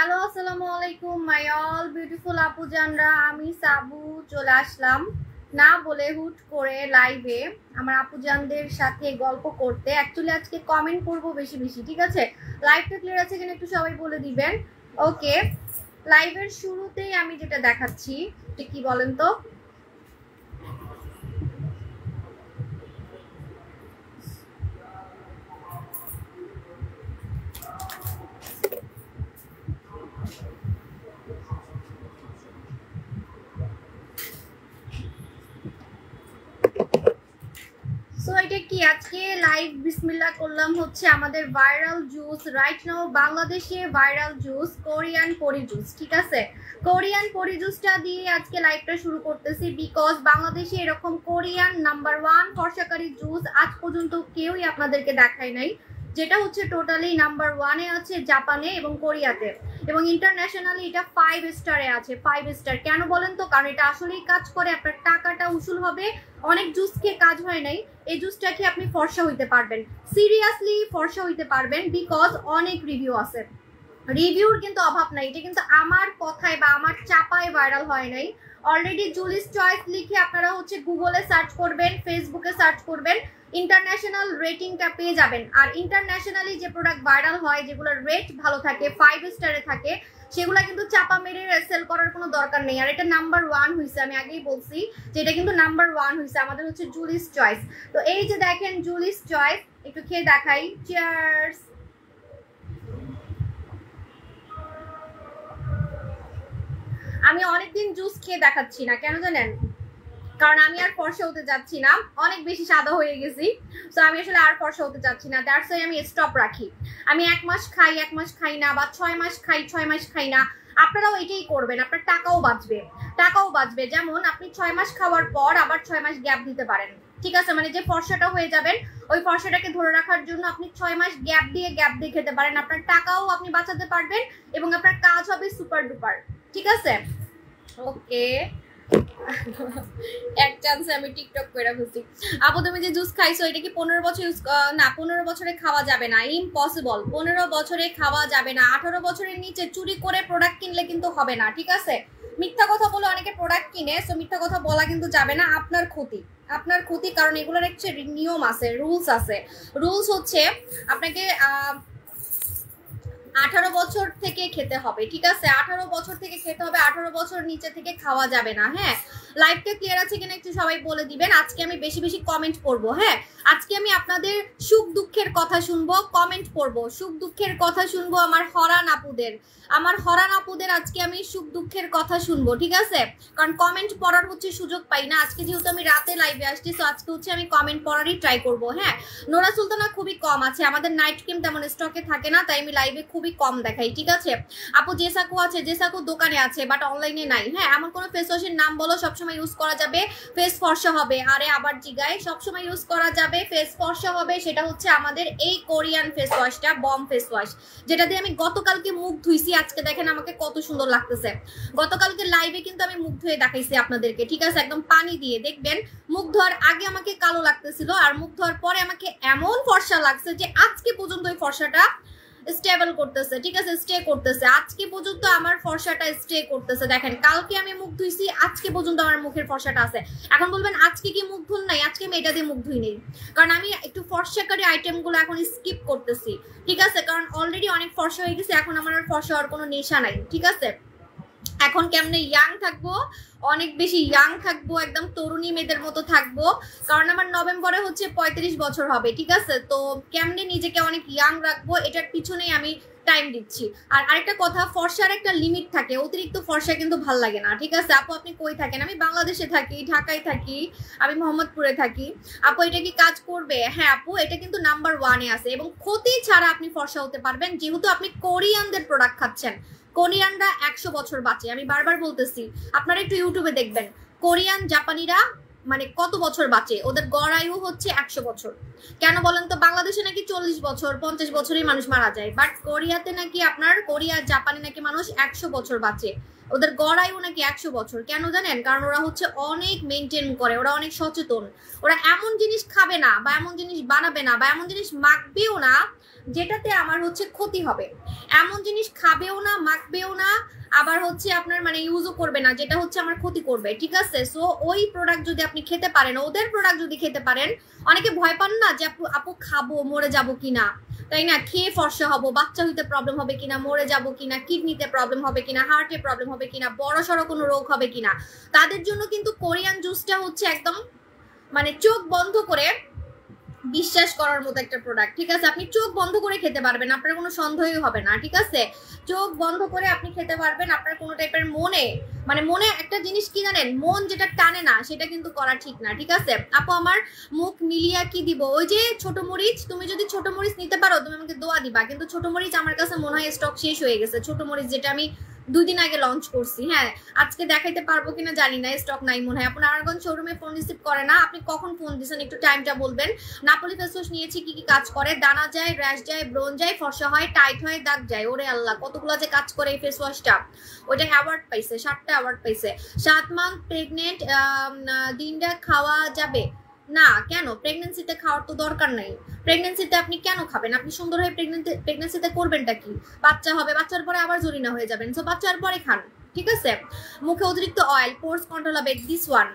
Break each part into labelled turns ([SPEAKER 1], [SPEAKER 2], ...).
[SPEAKER 1] Hello আসসালামু আলাইকুম my all beautiful আপু জানরা, আমি সাবু চলে আসলাম না বলে হুট করে লাইভে আমার আপু জানদের সাথে গল্প করতে। অ্যাকচুয়ালি আজকে কমেন্ট করব বেশি বেশি, ঠিক আছে? লাইভটা ক্লিয়ার আছে কিনা একটু সবাই বলে দিবেন। ওকে, লাইভের শুরুতেই আমি যেটা দেখাচ্ছি কি বলেন তো, সো এটা কি আজকে লাইভ বিসমিল্লাহ করলাম হচ্ছে আমাদের ভাইরাল জুস, রাইট নাও বাংলাদেশে ভাইরাল জুস কোরিয়ান পরি জুস, ঠিক আছে? কোরিয়ান পরি জুসটা দিয়ে আজকে লাইভটা শুরু করতেছি, বিকজ বাংলাদেশে এরকম কোরিয়ান নাম্বার 1 ফর্সাকারী জুস আজ পর্যন্ত কেউই আপনাদেরকে দেখায় নাই, যেটা হচ্ছে টোটালি নাম্বার 1-এ আছে জাপানে এবং কোরিয়াতে, এবং ইন্টারন্যাশনালি এটা 5 স্টারে আছে। 5 স্টার কেন বলেন তো? কারণ এটা আসলেই কাজ করে, আপনার টাকাটা উসুল হবে। অনেক জুস খেয়ে কাজ হয় নাই, এই জুসটা খেয়ে আপনি ফর্সা হইতে পারবেন, সিরিয়াসলি ফর্সা হইতে পারবেন, বিকজ অনেক রিভিউ আছে। রিভিউর কিন্তু অভাব নাই, এটা কিন্তু আমার কথায় বা আমার চাপায় ভাইরাল হয় নাই। অলরেডি জুলিস চয়েস লিখে আপনারা হচ্ছে গুগলে সার্চ করবেন, ফেসবুকে সার্চ করবেন, ইন্টারন্যাশনাল রেটিংটা পেয়ে যাবেন। আর ইন্টারন্যাশনালি যে প্রোডাক্ট ভাইরাল হয়, যেগুলোর রেট ভালো থাকে, 5 স্টারে থাকে, সেগুলা কিন্তু চাপা মেরে সেল করার কোনো দরকার নেই। আর এটা নাম্বার 1 হয়েছে, আমি আগেই বলছি যে এটা কিন্তু নাম্বার 1 হয়েছে আমাদের হচ্ছে জুলিস চয়েস। তো এই যে দেখেন জুলিস চয়েস, একটু খেয়ে দেখাই। চিয়ার্স। আমি অনেকদিন জুস খেয়ে দেখাচ্ছি না, কেন জানেন? কারণ আমি আর ফর্সা হতে যাচ্ছি না, অনেক বেশি সাদা হয়ে গেছি, তো আমি আসলে আর ফর্সা হতে যাচ্ছি না, দ্যাটস ওয়াই আমি স্টপ রাখি। আমি 1 মাস খাই 1 মাস খাই না, বা 6 মাস খাই 6 মাস খাই না। আপনারাও এটাই করবেন, আপনার টাকাও বাঁচবে। যেমন আপনি 6 মাস খাওয়ার পর আবার 6 মাস গ্যাপ দিতে পারেন, ঠিক আছে? মানে যে ফর্সাটা হয়ে যাবেন, ওই ফর্সাটাকে ধরে রাখার জন্য আপনি 6 মাস গ্যাপ দিয়ে খেতে পারেন, আপনার টাকাও আপনি বাঁচাতে পারবেন এবং আপনার কাজ হবে সুপার ডুপার, ঠিক আছে? ওকে, এক চান্সে আমি টিকটক করে বলছি। আপু তুমি যে জুস খাইছো এটা কি 15 বছর ইউজ না, 15 বছরে খাওয়া যাবে না, ইম্পসিবল। 15 বছরে খাওয়া যাবে না। 18 বছরের নিচে চুরি করে প্রোডাক্ট কিনলে কিন্তু হবে না, ঠিক আছে? মিথ্যা কথা বলে অনেকে প্রোডাক্ট কিনে, সো মিথ্যা কথা বলা কিন্তু যাবে না, আপনার ক্ষতি। কারণ এগুলোর একটা নিয়ম আছে, রুলস আছে। রুলস হচ্ছে আপনাকে 18 বছর থেকে খেতে হবে, ঠিক আছে? 18 বছর থেকে খেতে হবে, 18 বছর নিচে থেকে খাওয়া যাবে না। হ্যাঁ, লাইভটা ক্লিয়ার আছে কিনা একটু সবাই বলে দিবেন। আজকে আমি বেশি বেশি কমেন্ট পড়বো। হ্যাঁ, আজকে আমি আপনাদের সুখ দুঃখের কথা শুনবো, কমেন্ট পড়বো, সুখ দুঃখের কথা শুনবো। আমার হরান আপুদের আজকে আমি সুখ দুঃখের কথা শুনবো, ঠিক আছে? কারণ কমেন্ট পড়ার হচ্ছে সুযোগ পাই না। আজকে যেহেতু আমি রাতে লাইভে আসছি, সো আজকে হচ্ছে আমি কমেন্ট পড়ারই ট্রাই করবো। হ্যাঁ, নোরা সুলতানা খুবই কম আছে, আমাদের নাইট ক্রিম তেমন স্টকে থাকে না, তাই আমি লাইভে খুবই কম দেখাই, ঠিক আছে? আপু জেসাকু আছে, জেসাকু দোকানে আছে বাট অনলাইনে নাই। হ্যাঁ, এমন কোনো ফেস ওয়াশের নাম বলো সবসময় ইউজ করা যাবে, ফেস ফর্সা হবে। আরে আবার জিগায়, সবসময় ইউজ করা যাবে, ফেস ফর্সা হবে। সেটা হচ্ছে আমাদের এই কোরিয়ান ফেস ওয়াশটা, বম ফেস ওয়াশ, যেটা দিয়ে আমি গতকালকে মুখ ধুইছি। আজকে দেখেন আমাকে কত সুন্দর লাগতেছে। গতকালকে লাইভে কিন্তু আমি মুখ ধুয়ে দেখাইছি আপনাদেরকে, ঠিক আছে? একদম পানি দিয়ে। দেখবেন মুখ ধোয়ার আগে আমাকে কালো লাগতেছিল, আর মুখ ধোয়ার পরে আমাকে এমন ফর্সা লাগছে যে আজকে পর্যন্ত ওই ফর্সাটা স্টেবল করতেছে, ঠিক আছে? স্টে করতেছে আজকে পর্যন্ত, আমার ফর্সাটা স্টে করতেছে। দেখেন কালকে আমি মুখ ধুইছি, আজকে পর্যন্ত আমার মুখের ফর্সাটা আছে। এখন বলবেন আজকে কি মুখ ধুল নাই? আজকে আমি এটা দিয়ে মুখ ধুই নেই, কারণ আমি একটু ফর্সাকারী আইটেমগুলো এখন স্কিপ করতেছি, ঠিক আছে? কারণ অলরেডি অনেক ফর্সা হয়ে গেছে, এখন আমার আর ফর্সা হওয়ার কোনো নেশা নাই, ঠিক আছে? এখন কেমনে ইয়াং থাকবো, অনেক বেশি ইয়াং থাকবো, একদম তরুণী মেয়েদের মতো থাকবো, কারণ আমার নভেম্বরে হচ্ছে 35 বছর হবে, ঠিক আছে? তো কেমনে নিজেকে অনেক ইয়াং রাখবো, এটার পিছনেই আমি টাইম দিচ্ছি। আর আরেকটা কথা, ফর্সার একটা লিমিট থাকে, অতিরিক্ত ফর্সা কিন্তু ভাল লাগে না, ঠিক আছে? আপু আপনি কই থাকেন? আমি বাংলাদেশে থাকি, ঢাকায় থাকি, আমি মোহাম্মদপুরে থাকি। আপু এটা কি কাজ করবে? হ্যাঁ আপু, এটা কিন্তু নাম্বার 1-এ আছে এবং ক্ষতি ছাড়া আপনি ফর্সা হতে পারবেন, যেহেতু আপনি কোরিয়ানদের প্রোডাক্ট খাচ্ছেন। কোরিয়ানরা 100 বছর বাঁচে, আমি বারবার বলতেছি, আপনারা একটু ইউটিউবে দেখবেন কোরিয়ান জাপানিরা মানে কত বছর বাঁচে, ওদের গড় আয়ু হচ্ছে 100 বছর। কেন বলেন তো? বাংলাদেশে নাকি 40 বছর 50 বছরেই মানুষ মারা যায়, বাট কোরিয়াতে নাকি আপনার, কোরিয়া জাপানে নাকি মানুষ 100 বছর বাঁচে। ওদের গড়াইও নাকি 100 বছর। কেন জানেন? কারণ ওরা হচ্ছে অনেক মেনটেন করে, ওরা অনেক সচেতন। ওরা এমন জিনিস খাবে না বা এমন জিনিস বানাবে না বা এমন জিনিস মাখবেও না যেটাতে আমার হচ্ছে ক্ষতি হবে। এমন জিনিস খাবেও না, মাখবেও না, আবার হচ্ছে আপনার মানে ইউজও করবে না যেটা হচ্ছে আমার ক্ষতি করবে, ঠিক আছে? সো ওই প্রোডাক্ট যদি আপনি খেতে পারেন, ওদের প্রোডাক্ট যদি খেতে পারেন, অনেকে ভয় পান না যে আপু খাবো মরে যাব কিনা, তাই না? খেয়ে ফর্সা হবো, বাচ্চা হইতে প্রবলেম হবে কিনা, মরে যাব কিনা, কিডনিতে প্রবলেম হবে কিনা, হার্টে প্রবলেম হবে কিনা, বড় সড়ো কোনো রোগ হবে কিনা, তাদের জন্য কিন্তু কোরিয়ান জুসটা হচ্ছে একদম মানে চোখ বন্ধ করে বিশ্বাস করার মতো একটা প্রোডাক্ট, ঠিক আছে? আপনি চোখ বন্ধ করে খেতে পারবেন, আপনার কোনো সন্দেহই হবে না, ঠিক আছে? চোখ বন্ধ করে আপনি খেতে পারবেন। আপনার কোনো টাইপের মনে একটা জিনিস কি জানেন, মন যেটা টানে না সেটা কিন্তু করা ঠিক না, ঠিক আছে? আপু আমার মুখ মিলিয়া কি দিব? ওই যে ছোট মরিচ, তুমি যদি ছোট মরিচ নিতে পারো তুমি আমাকে দোয়া দিবা, কিন্তু ছোট মরিচ আমার কাছে মনে হয় স্টক শেষ হয়ে গেছে। ছোট মরিচ যেটা আমি 2 দিন আগে লঞ্চ করছি, হ্যাঁ, আজকে দেখাইতে পারবো কিনা জানি না, স্টক নাই মনে হয়। আপনার আরগঞ্জ শোরুমে ফোন রিসিভ করে না, আপনি কখন ফোন দিচ্ছেন একটু টাইমটা বলবেন। নাপোলি ফেস ওয়াশ নিয়েছি, কি কি কাজ করে? দানা যায়, র্যাশ যায়, ব্রোন যায়, ফর্সা হয়, টাইট হয়, দাগ যায়। ওরে আল্লাহ, কতগুলো যে কাজ করে এই ফেস ওয়াশটা। ওইটা অ্যাওয়ার্ড পাইছে, 7টা অ্যাওয়ার্ড পাইছে। 7 মান্থ প্রেগনেন্ট, দিনটা খাওয়া যাবে না? কেন? প্রেগনেন্সিতে খাওয়ার তো দরকার নাই। প্রেগনেন্সিতে আপনি কেন খাবেন? আপনি সুন্দর হয়ে প্রেগনেন্সিতে করবেনটা কি? বাচ্চা হবে, বাচ্চার পরে আবার জরিনা হয়ে যাবেন, সো বাচ্চার পরে খান, ঠিক আছে? মুখে অতিরিক্ত অয়েল, পোর্স কন্ট্রোল হবে, this one,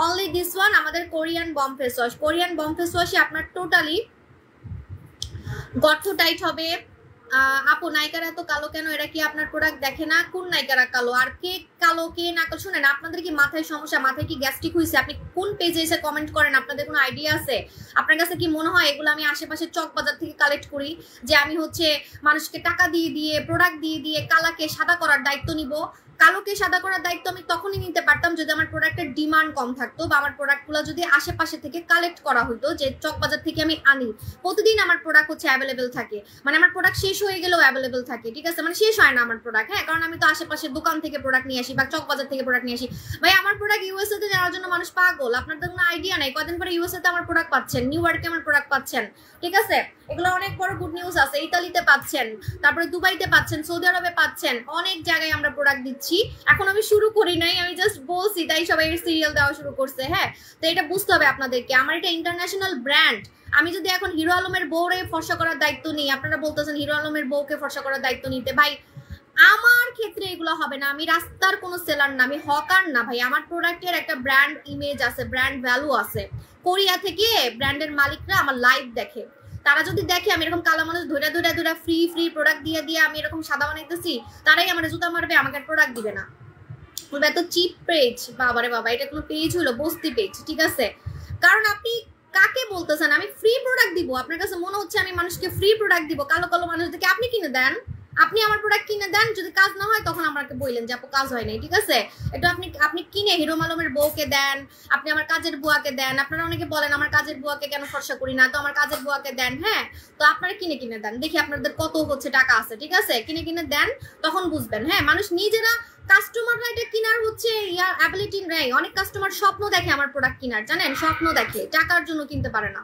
[SPEAKER 1] only this one, আমাদের Korean Bom face wash. Korean Bom face ওয়াশে আপনার টোটালি গর্ত টাইট হবে। আপু নায়িকারা তো কালো কেন? এরা কি আপনার প্রোডাক্ট দেখে না? কোন নায়িকারা কালো আর কে কালো কে না কালো? শুনেন, আপনাদের কি মাথায় সমস্যা, মাথায় কি গ্যাস্ট্রিক হয়েছে? আপনি কোন পেজে এসে কমেন্ট করেন? আপনাদের কোনো আইডিয়া আছে? আপনার কাছে কি মনে হয় এগুলো আমি আশেপাশে চক বাজার থেকে কালেক্ট করি, যে আমি হচ্ছে মানুষকে টাকা দিয়ে দিয়ে প্রোডাক্ট দিয়ে দিয়ে কালাকে সাদা করার দায়িত্ব নিব? কালোকে সাদা করার দায়িত্ব আমি তখনই নিতে পারতাম যদি আমার প্রোডাক্টের ডিমান্ড কম থাকতো, বা আমার প্রোডাক্টগুলো যদি আশেপাশে থেকে কালেক্ট করা হতো, যে চকবাজার থেকে আমি আনি, প্রতিদিন আমার প্রোডাক্ট হচ্ছে অ্যাভেলেবেল থাকে, মানে আমার প্রোডাক্ট শেষ হয়ে গেলেও অ্যাভেলেবেল থাকে, ঠিক আছে? মানে শেষ হয় না আমার প্রোডাক্ট, হ্যাঁ, কারণ আমি তো আশেপাশের দোকান থেকে প্রোডাক্ট নিয়ে আসি বা চকবাজার থেকে প্রোডাক্ট নিয়ে আসি। ভাই আমার প্রোডাক্ট ইউএসএ তে যাওয়ার জন্য মানুষ পাগল, আপনার তো কোনো আইডিয়া নাই। কদিন পরে ইউএসএ তে আমার প্রোডাক্ট পাচ্ছেন, নিউ ইয়র্কে আমার প্রোডাক্ট পাচ্ছেন, ঠিক আছে? এগুলো অনেক বড় গুড নিউজ আছে। ইতালিতে পাচ্ছেন, তারপরে দুবাইতে পাচ্ছেন, সৌদি আরবে পাচ্ছেন, অনেক জায়গায় আমরা প্রোডাক্ট দিচ্ছি। এখন আমি শুরু করি নাই, আমি জাস্ট বলছি, তাই সবাই সিরিয়াল দেওয়া শুরু করছে, হ্যাঁ। তো এটা বুঝতে হবে আপনাদেরকে, আমার এটা ইন্টারন্যাশনাল ব্র্যান্ড। আমি যদি এখন হিরো আলমের বউরে ফর্সা করার দায়িত্ব নিই, আপনারা বলতেছেন হিরো আলমের বউকে ফর্সা করার দায়িত্ব নিতে, ভাই আমার ক্ষেত্রে এগুলো হবে না। আমি রাস্তার কোনো সেলার না, আমি হকার না ভাই। আমার প্রোডাক্টের একটা ব্র্যান্ড ইমেজ আছে, ব্র্যান্ড ভ্যালু আছে। কোরিয়া থেকে ব্র্যান্ডের মালিকরা আমার লাইভ দেখে, তারা যদি দেখে আমি এরকম কালা মানুষ ধরে ধরে ধরে ফ্রি ফ্রি প্রোডাক্ট দিয়ে দিয়ে আমি এরকম সাদা বানাইতেছি, তারাই আমার জুতা মারবে, আমাকে প্রোডাক্ট দিবে না। বলবে এত চিপ পেজ, বাবারে বাবা, এটা কোনো পেজ হলো? বস্তি পেজ, ঠিক আছে? কারণ আপনি কাকে বলতেছেন আমি ফ্রি প্রোডাক্ট দিব? আপনার কাছে মনে হচ্ছে আমি মানুষকে ফ্রি প্রোডাক্ট দিব? কালো কালো মানুষদেরকে আপনি কিনে দেন, আপনি আমার প্রোডাক্ট কিনে দেন, যদি কাজ না হয় তখন আমাকে বললেন যে আপু কাজ হয় নাই, ঠিক আছে? এটা আপনি কিনে হিরো আলমের বউকে দেন, আপনি আমার কাজের বুয়াকে দেন। আপনারা অনেকে বলেন আমার কাজের বুয়াকে কেন ফর্সা করি না, তো আমার কাজের বুয়াকে দেন, হ্যাঁ। তো আপনারা কিনে কিনে দেন, দেখি আপনাদের কত হচ্ছে টাকা আছে, ঠিক আছে? কিনে কিনে দেন, তখন বুঝবেন, হ্যাঁ। মানুষ নিজেরা, কাস্টমাররা এটা কেনার হচ্ছে অ্যাবিলিটি নেই। অনেক কাস্টমার স্বপ্ন দেখে আমার প্রোডাক্ট কেনার, জানেন? স্বপ্ন দেখে, টাকার জন্য কিনতে পারে না,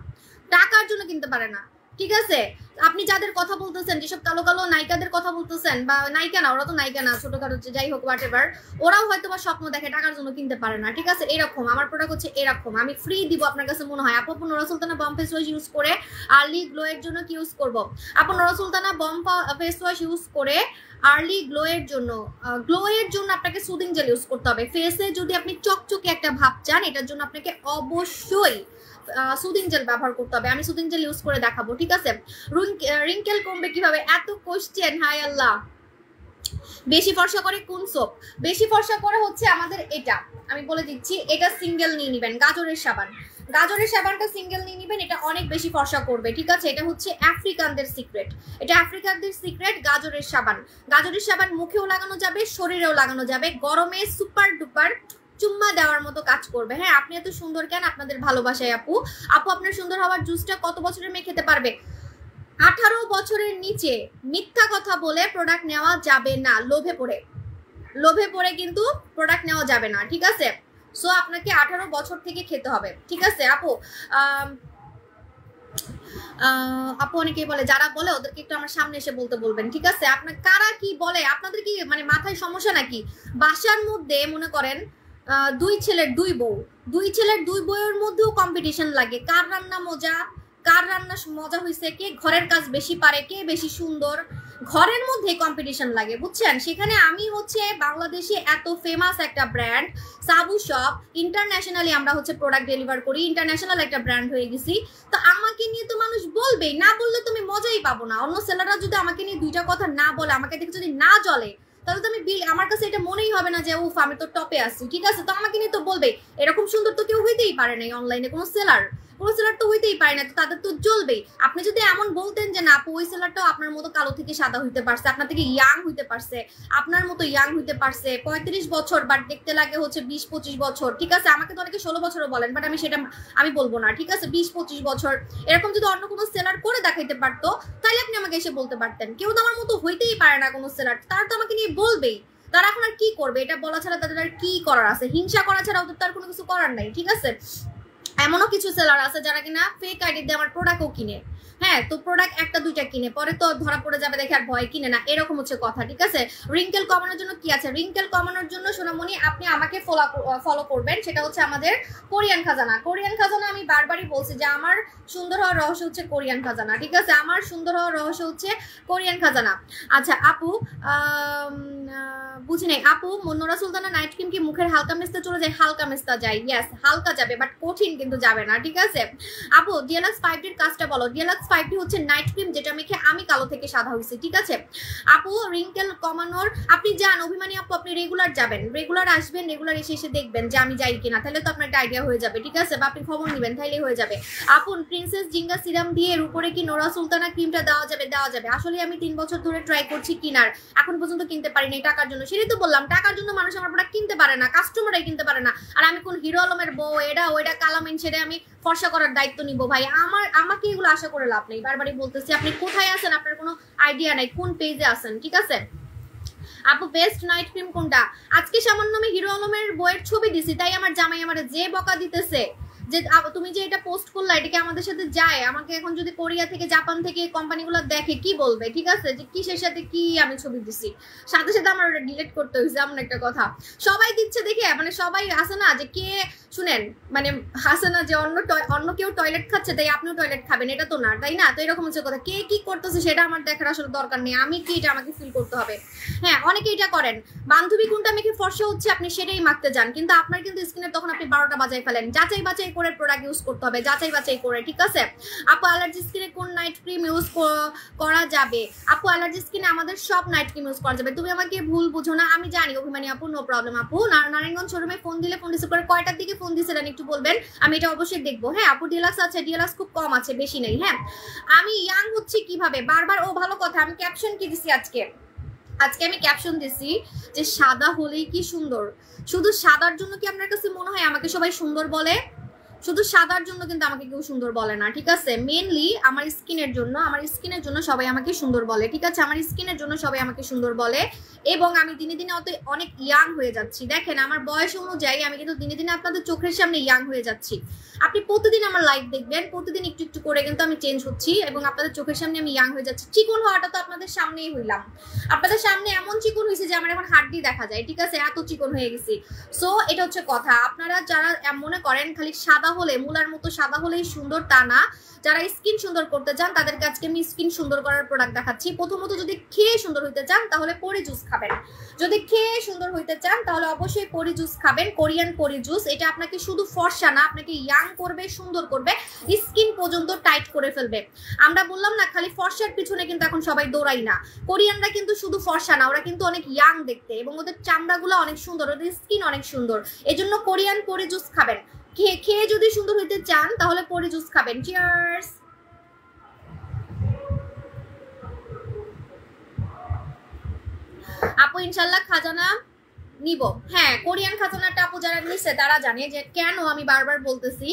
[SPEAKER 1] টাকার জন্য কিনতে পারে না, ঠিক আছে? আপনি যাদের কথা বলতেছেন, যেসব কালো কালো নায়িকাদের কথা বলতেছেন, বা নায়িকা না, ওরা তো নায়িকা না, ছোটখাটো যাই হোক, হোয়াট এভার, ওরাও হয়তো বা স্বপ্ন দেখে, টাকার জন্য কিনতে পারে না, ঠিক আছে? এরকম আমার প্রোডাক্ট হচ্ছে এরকম, আমি ফ্রি দিব। আপনার কাছে মনে হয় আপু নোরা সুলতানা বম ফেস ওয়াশ ইউজ করে আর্লি গ্লো এর জন্য কি ইউজ করবো? আপু নোরা সুলতানা বম ফেস ওয়াশ ইউজ করে আর্লি গ্লো এর জন্য আপনাকে সুদিং জেল ইউজ করতে হবে। ফেসে যদি আপনি চকচকে একটা ভাব চান, এটার জন্য আপনাকে অবশ্যই সুদিং জেল ব্যবহার করতে হবে। আমি সুদিং জেল ইউজ করে দেখাবো, ঠিক আছে? রিঙ্কেল কমবে কিভাবে? এত কোশ্চেন, হাই আল্লাহ। বেশি ফর্সা করে কোন সোপ? বেশি ফর্সা করে হচ্ছে আমাদের এটা, আমি বলে দিচ্ছি, এটা সিঙ্গেল নিয়ে নিবেন, গাজরের সাবান। গাজরের সাবানটা সিঙ্গেল নিয়ে নিবেন, এটা অনেক বেশি ফর্সা করবে, ঠিক আছে? এটা হচ্ছে আফ্রিকানদের সিক্রেট, এটা আফ্রিকানদের সিক্রেট, গাজরের সাবান। গাজরের সাবান মুখেও লাগানো যাবে, শরীরেও লাগানো যাবে, গরমে সুপার ডুপার চুম্মা দেওয়ার মতো কাজ করবে, হ্যাঁ। আপনি এত সুন্দর কেন? আপনাদের ভালোবাসায় আপু। আপনার সুন্দর হওয়ার জুসটা কত বছরের মেয়ে খেতে পারবে? 18 বছরের নিচে মিথ্যা কথা বলে প্রোডাক্ট নেওয়া যাবে না, লোভে পড়ে কিন্তু প্রোডাক্ট নেওয়া যাবে না, ঠিক আছে? সো আপনাকে 18 বছর থেকে খেতে হবে, ঠিক আছে আপু? আপু অনেকেই বলে, যারা বলে ওদেরকে একটু আমার সামনে এসে বলতে বলবেন, ঠিক আছে? আপনার কারা কি বলে, আপনাদের কি মানে মাথায় সমস্যা নাকি? বাসার মধ্যে মনে করেন দুই ছেলের দুই বউয়ের মধ্যেও কম্পিটিশন লাগে, কার রান্না মজা, কার রান্না মজা হয়েছে, কে ঘরের কাজ বেশি পারে, কে বেশি সুন্দর, ঘরের মধ্যে কম্পিটিশন লাগে, বুঝছেন? সেখানে আমি হচ্ছে বাংলাদেশে এত ফেমাস একটা ব্র্যান্ড সাবু শপ, ইন্টারন্যাশনালি আমরা হচ্ছে প্রোডাক্ট ডেলিভার করি, ইন্টারন্যাশনাল একটা ব্র্যান্ড হয়ে গেছি। তো আমাকে নিয়ে তো মানুষ বলবেই, না বললে তুমি মজাই পাবো না। অন্য সেলাররা যদি আমাকে নিয়ে দুইটা কথা না বলে, আমাকে দেখে যদি না জ্বলে, তাহলে তো আমি আমার কাছে এটা মনেই হবে না যে উফ আমি তো টপে আসছি, ঠিক আছে? তো আমাকে নিয়ে তো বলবে। এরকম সুন্দর তো কেউ হইতেই পারে নাই অনলাইনে, কোনো সেলার তো হইতেই পারে না, তো তাদের তো জ্বলবেই। আপনি যদি এমন বলতেন যে না আপু ওই সেলারটাও আপনার মতো কালো থেকে সাদা হইতে পারছে, আপনার থেকে ইয়াং হইতে পারছে, আপনার মতো ইয়াং হইতে পারছে, 35 বছর বাট দেখতে লাগে হচ্ছে 20-25 বছর, ঠিক আছে? আমাকে তো অনেকে 16 বছরও বলেন, বাট আমি সেটা আমি বলবো না, ঠিক আছে? 20-25 বছর এরকম যদি অন্য কোনো সেলার করে দেখাইতে পারতো, তাহলে আপনি আমাকে এসে বলতে পারতেন। কেউ তো আমার মতো হইতেই পারে না কোনো সেলার, তারা তো আমাকে নিয়ে বলবেই। তারা এখন আর কি করবে? এটা বলা ছাড়া তাদের আর কি করার আছে? হিংসা করা ছাড়া ওদের তার কোনো কিছু করার নাই, ঠিক আছে? এমনও কিছু সেলার আছে যারা কিনা ফেক আইডি দিয়ে আমার প্রোডাক্টও কিনে, হ্যাঁ, তো প্রোডাক্ট একটা দুইটা কিনে, পরে তো ধরা পড়ে যাবে দেখে আর ভয় কিনে না, এরকম হচ্ছে কথা, ঠিক আছে? রিঙ্কেল কমানোর জন্য কি আছে? রিঙ্কেল কমানোর জন্য সোনামণি আপনি আমাকে ফলো করবেন, সেটা হচ্ছে আমাদের কোরিয়ান খাজানা। কোরিয়ান খাজানা আমি বারবারই বলছি যে আমার সুন্দর হওয়ার রহস্য হচ্ছে কোরিয়ান খাজানা, ঠিক আছে? আমার সুন্দর হওয়ার রহস্য হচ্ছে কোরিয়ান খাজানা। আচ্ছা আপু বুঝি নাই আপু, নোরা সুলতানা নাইট ক্রিম কি মুখের হালকা মেস্তা চলে যায়? হালকা মেস্তা যায়, ইয়েস হালকা যাবে, বাট কঠিন কিন্তু যাবে না, ঠিক আছে? আপু ডিএলএক্স 5ডির কাজটা বলো। ডিএলএক্স 5ডি হচ্ছে নাইট ক্রিম যেটা মেখে আমি কালো থেকে সাদা হয়েছি, ঠিক আছে? আপু রিঙ্কেল কমানোর আপনি যান অভিমানী আপু, আপনি রেগুলার যাবেন, রেগুলার আসবেন, রেগুলার এসে দেখবেন যে আমি যাই কিনা, তাহলে তো আপনার একটা আইডিয়া হয়ে যাবে, ঠিক আছে? বা আপনি খবর নেবেন, তাইলে হয়ে যাবে। আপু প্রিন্সেস জিঙ্গা সিরাম দিয়ে এর উপরে কি নোরা সুলতানা ক্রিমটা দেওয়া যাবে? দেওয়া যাবে। আসলে আমি 3 বছর ধরে ট্রাই করছি কিনার, এখন পর্যন্ত কিনতে পারিনি টাকার জন্য। সেটাই তো বললাম, টাকার জন্য মানুষ আমার প্রোডাক্ট কিনতে পারে না, কাস্টমারই কিনতে পারে না। আর আমি কোন হিরো আলমের বউ এটা ওইটা কালামিন সেটা আমি ফর্সা করার দায়িত্ব নিব? ভাই আমাকে এগুলো আশা করে লাভ নেই। বারবারই বলতেছি, আপনি কোথায় আছেন আপনার কোনো আইডিয়া নাই, কোন পেজে আছেন, ঠিক আছে? আপু বেস্ট নাইট ক্রিম কোনটা? আজকে সামান্য আমি হিরো আলমের বইয়ের ছবি দিছি, তাই আমার জামাই আমার যে বকা দিতেছে যে তুমি যে এটা পোস্ট করলা এটা কি আমাদের সাথে যায়? আমাকে এখন যদি কোরিয়া থেকে জাপান থেকে কোম্পানিগুলো দেখে কি বলবে, ঠিক আছে? যে কিসের সাথে কি আমি ছবি দিছি, সাথে সাথে আমার ডিলিট করতে হয়েছে, এমন একটা কথা। সবাই দিচ্ছে দেখে, মানে সবাই আসে না যে কে, শুনেন মানে আসে না যে অন্য কেউ টয়লেট খাচ্ছে তাই আপনিও টয়লেট খাবেন, এটা তো না, তাই না? তো এরকম হচ্ছে কথা, কে কি করতেছে সেটা আমার দেখার আসলে দরকার নেই, আমি কি এটা আমাকে ফিল করতে হবে। হ্যাঁ অনেকে এটা করেন, বান্ধবী কোনটা মেখে ফর্সা হচ্ছে আপনি সেটাই মাখতে যান, কিন্তু আপনার কিন্তু স্কিনের তখন আপনি 12টা বাজাই ফেলেন। যাচাই বাছাই করে প্রোডাক্ট ইউজ করতে হবে, যাচাই বাছাই করে, ঠিক আছে? আপু অ্যালার্জি স্কিনে কোন নাইট ক্রিম ইউজ করা যাবে? আপু অ্যালার্জি স্কিনে আমাদের সব নাইট ক্রিম ইউজ করা যাবে, তুমি আমাকে ভুল বুঝো না, আমি জানি অভিমানী আপু, নো প্রবলেম আপু। নারায়ণগঞ্জ শোরুমে ফোন দিলে ফোন রিসিভ করে কয়টার দিকে ফোন দিয়েছিলেন একটু বলবেন, আমি এটা অবশ্যই দেখবো। হ্যাঁ আপু ডিলাক্স আছে, ডিলাক্স খুব কম আছে, বেশি নেই। হ্যাঁ আমি ইয়াং হচ্ছি কিভাবে বারবার, ও ভালো কথা। আমি ক্যাপশন কি দিছি আজকে আমি ক্যাপশন দিছি যে সাদা হলেই কি সুন্দর। শুধু সাদার জন্য কি আপনার কাছে মনে হয় আমাকে সবাই সুন্দর বলে? শুধু সাদার জন্য কিন্তু আমাকে কেউ সুন্দর বলে না, ঠিক আছে? মেইনলি আমার স্কিনের জন্য সবাই আমাকে সুন্দর বলে, ঠিক আছে? আমার স্কিনের জন্য সবাই আমাকে সুন্দর বলে, এবং আমি দিনে দিনে অনেক ইয়াং হয়ে যাচ্ছি। দেখেন আমার বয়স অনুযায়ী আমি কিন্তু দিনে দিনে আপনাদের চোখের সামনে ইয়াং হয়ে যাচ্ছি। আপনি প্রতিদিন আমার লাইভ দেখবেন, প্রতিদিন একটু একটু করে কিন্তু আমি চেঞ্জ হচ্ছি, এবং আপনাদের চোখের সামনে আমি ইয়াং হয়ে যাচ্ছি। চিকন হওয়াটা তো আপনাদের সামনেই হইলাম, আপনাদের সামনে এমন চিকন হয়েছে যে আমার এখন হাড্ডি দেখা যায়, ঠিক আছে? এত চিকন হয়ে গেছি। সো এটা হচ্ছে কথা। আপনারা যারা মনে করেন খালি সাদা হলে, মুলার মতো সাদা হলেই সুন্দর, তা না। যারা স্কিন সুন্দর করতে চান তাদের কাছে আমি স্কিন সুন্দর করার প্রোডাক্ট দেখাচ্ছি। প্রথমত যদি খেয়ে সুন্দর হইতে চান তাহলে পরি জুস খাবেন, যদি খেয়ে সুন্দর হইতে চান তাহলে অবশ্যই পরি জুস খাবেন, কোরিয়ান পরি জুস। এটা আপনাকে শুধু ফর্সা না, আপনাকে ইয়াং করবে, সুন্দর করবে, স্কিন পর্যন্ত টাইট করে ফেলবে। আমরা বললাম না খালি ফর্সার পিছনে কিন্তু এখন সবাই দৌড়াই না। কোরিয়ানরা কিন্তু শুধু ফর্সা না, ওরা কিন্তু অনেক ইয়াং দেখতে, এবং ওদের চামড়াগুলো অনেক সুন্দর, ওদের স্কিন অনেক সুন্দর। এজন্য কোরিয়ান পরি জুস খাবেন। খেয়ে যদি সুন্দর হইতে চান তাহলে পরি জুস খাবেন। চিয়ার্স। আপু ইনশাল্লাহ খাজানা নিব। হ্যাঁ কোরিয়ান খাজানাটা আপু যারা নিছে তারা জানে যে কেন আমি বারবার বলতেছি,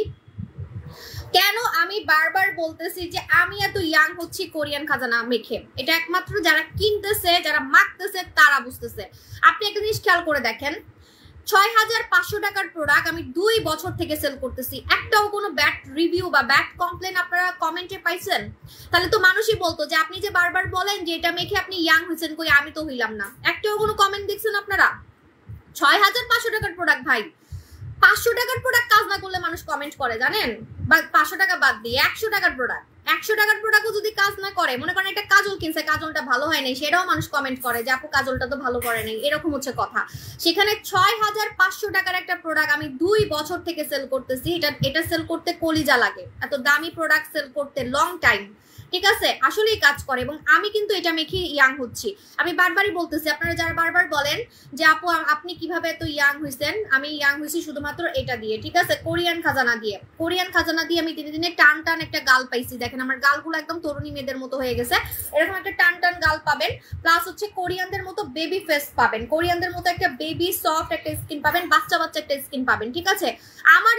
[SPEAKER 1] যে আমি এত ইয়াং হচ্ছি কোরিয়ান খাজানা মেখে। এটা একমাত্র যারা কিনতেছে, যারা মাখতেছে তারা বুঝতেছে। আপনি একটা জিনিস খেয়াল করে দেখেন, ৬৫০০ টাকার প্রোডাক্ট আমি ২ বছর থেকে সেল করতেছি, একটাও কোনো ব্যাড রিভিউ বা ব্যাড কমপ্লেন আপনারা কমেন্টে পাইছেন? তাহলে তো মানুষই বলতো যে আপনি যে বারবার বলেন যে এটা মেখে আপনি ইয়াং হয়েছেন, কই আমি তো হইলাম না। একটাও কোনো কমেন্ট দেখছেন আপনারা? ৬৫০০ টাকার প্রোডাক্ট ভাই, ৫০০ টাকার প্রোডাক্ট কাজ না করলে মানুষ কমেন্ট করে জানেন, বা ৫০০ টাকা বাদ দিয়ে ১০০ টাকার প্রোডাক্ট, ১০০ টাকার প্রোডাক্টও যদি কাজ না করে, মনে করেন একটা কাজল কিনছে, কাজলটা ভালো হয় নাই, সেটাও মানুষ কমেন্ট করে যে আপু কাজলটা তো ভালো করে নাই, এরকম হচ্ছে কথা। সেখানে ৬৫০০ টাকার একটা প্রোডাক্ট আমি ২ বছর থেকে সেল করতেছি, এটা সেল করতে কলিজা লাগে, এত দামি প্রোডাক্ট সেল করতে লং টাইম, ঠিক আছে, আসলেই কাজ করে। এবং আমি কিন্তু এটা মেখে ইয়াং হচ্ছি। আমি বারবারই বলতেছি, আপনারা যারা বারবার বলেন যে আপু আপনি কিভাবে এত ইয়াং হয়েছেন, আমি ইয়াং হয়েছি শুধুমাত্র এটা দিয়ে, ঠিক আছে, কোরিয়ান খাজানা দিয়ে। কোরিয়ান খাজানা দিয়ে আমি দিনে দিনে টান টান একটা গাল পাইছি। দেখেন আমার গালগুলো একদম তরুণী মেয়েদের মতো হয়ে গেছে, এরকম একটা টান টান গাল পাবেন, প্লাস হচ্ছে কোরিয়ানদের মতো বেবি ফেস পাবেন, কোরিয়ানদের মতো একটা বেবি সফট একটা স্কিন পাবেন, বাচ্চা বাচ্চা একটা স্কিন পাবেন, ঠিক আছে। আমার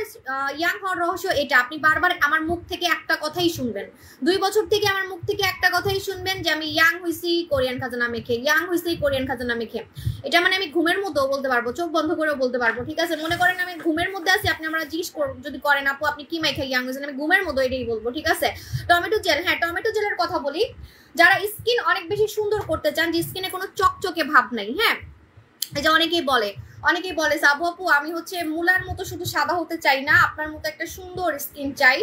[SPEAKER 1] ইয়াং হওয়ার রহস্য এটা, আপনি বারবার আমার মুখ থেকে একটা কথাই শুনবেন, ২ বছর থেকে আমার মুখ থেকে একটা কথাই শুনবেন যে আমি ইয়াং হইছি কোরিয়ান খাজানা মেখে, ইয়াং হইছি কোরিয়ান খাজানা মেখে। এটা মানে আমি ঘুমের মধ্যেও বলতে পারবো, চোখ বন্ধ করেও বলতে পারবো, ঠিক আছে। মনে করেন আমি ঘুমের মধ্যে আছি, আপনি আমরা জিজ্ঞেস যদি করেন আপু আপনি কি মেখে ইয়াং হয়েছেন, আমি ঘুমের মধ্যে এটাই বলবো, ঠিক আছে। টমেটো জেল, হ্যাঁ টমেটো জেলের কথা বলি, যারা স্কিন অনেক বেশি সুন্দর করতে চান, যে স্কিনে কোনো চকচকে ভাব নাই, হ্যাঁ, এই যে অনেকেই বলে সাবু আপু আমি হচ্ছে মুলার মতো শুধু সাদা হতে চাই না, আপনার মতো একটা সুন্দর স্কিন চাই,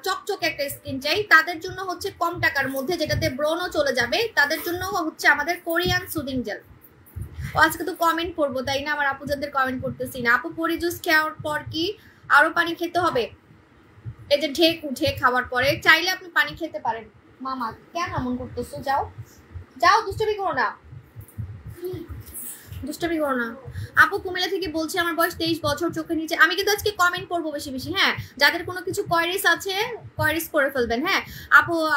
[SPEAKER 1] চকচকে একটা স্কিন চাই, তাদের জন্য হচ্ছে কম টাকার মধ্যে যেটাতে ব্রণও চলে যাবে, তাদের জন্য হচ্ছে আমাদের কোরিয়ান সুদিং জেল। আজকে তো কমেন্ট পড়বো তাই না, আমার আপুজাদের কমেন্ট করতেছি না। আপু পরি জুস খাওয়ার পর কি আরো পানি খেতে হবে? এই যে ঢেক উঠে খাওয়ার পরে চাইলে আপনি পানি খেতে পারেন। মামা কেন এমন করতেছো? যাও যাও, দুষ্টুমি করো না, দুষ্টুমি করো না। আপু কুমিল্লা থেকে বলছি, আমার বয়স 23 বছর, চোখের নিচে। আমি কিন্তু আজকে কমেন্ট করবো বেশি বেশি, হ্যাঁ, যাদের কোনো কিছু কোয়ারিজ আছে কোয়ারিজ করে ফেলবেন, হ্যাঁ।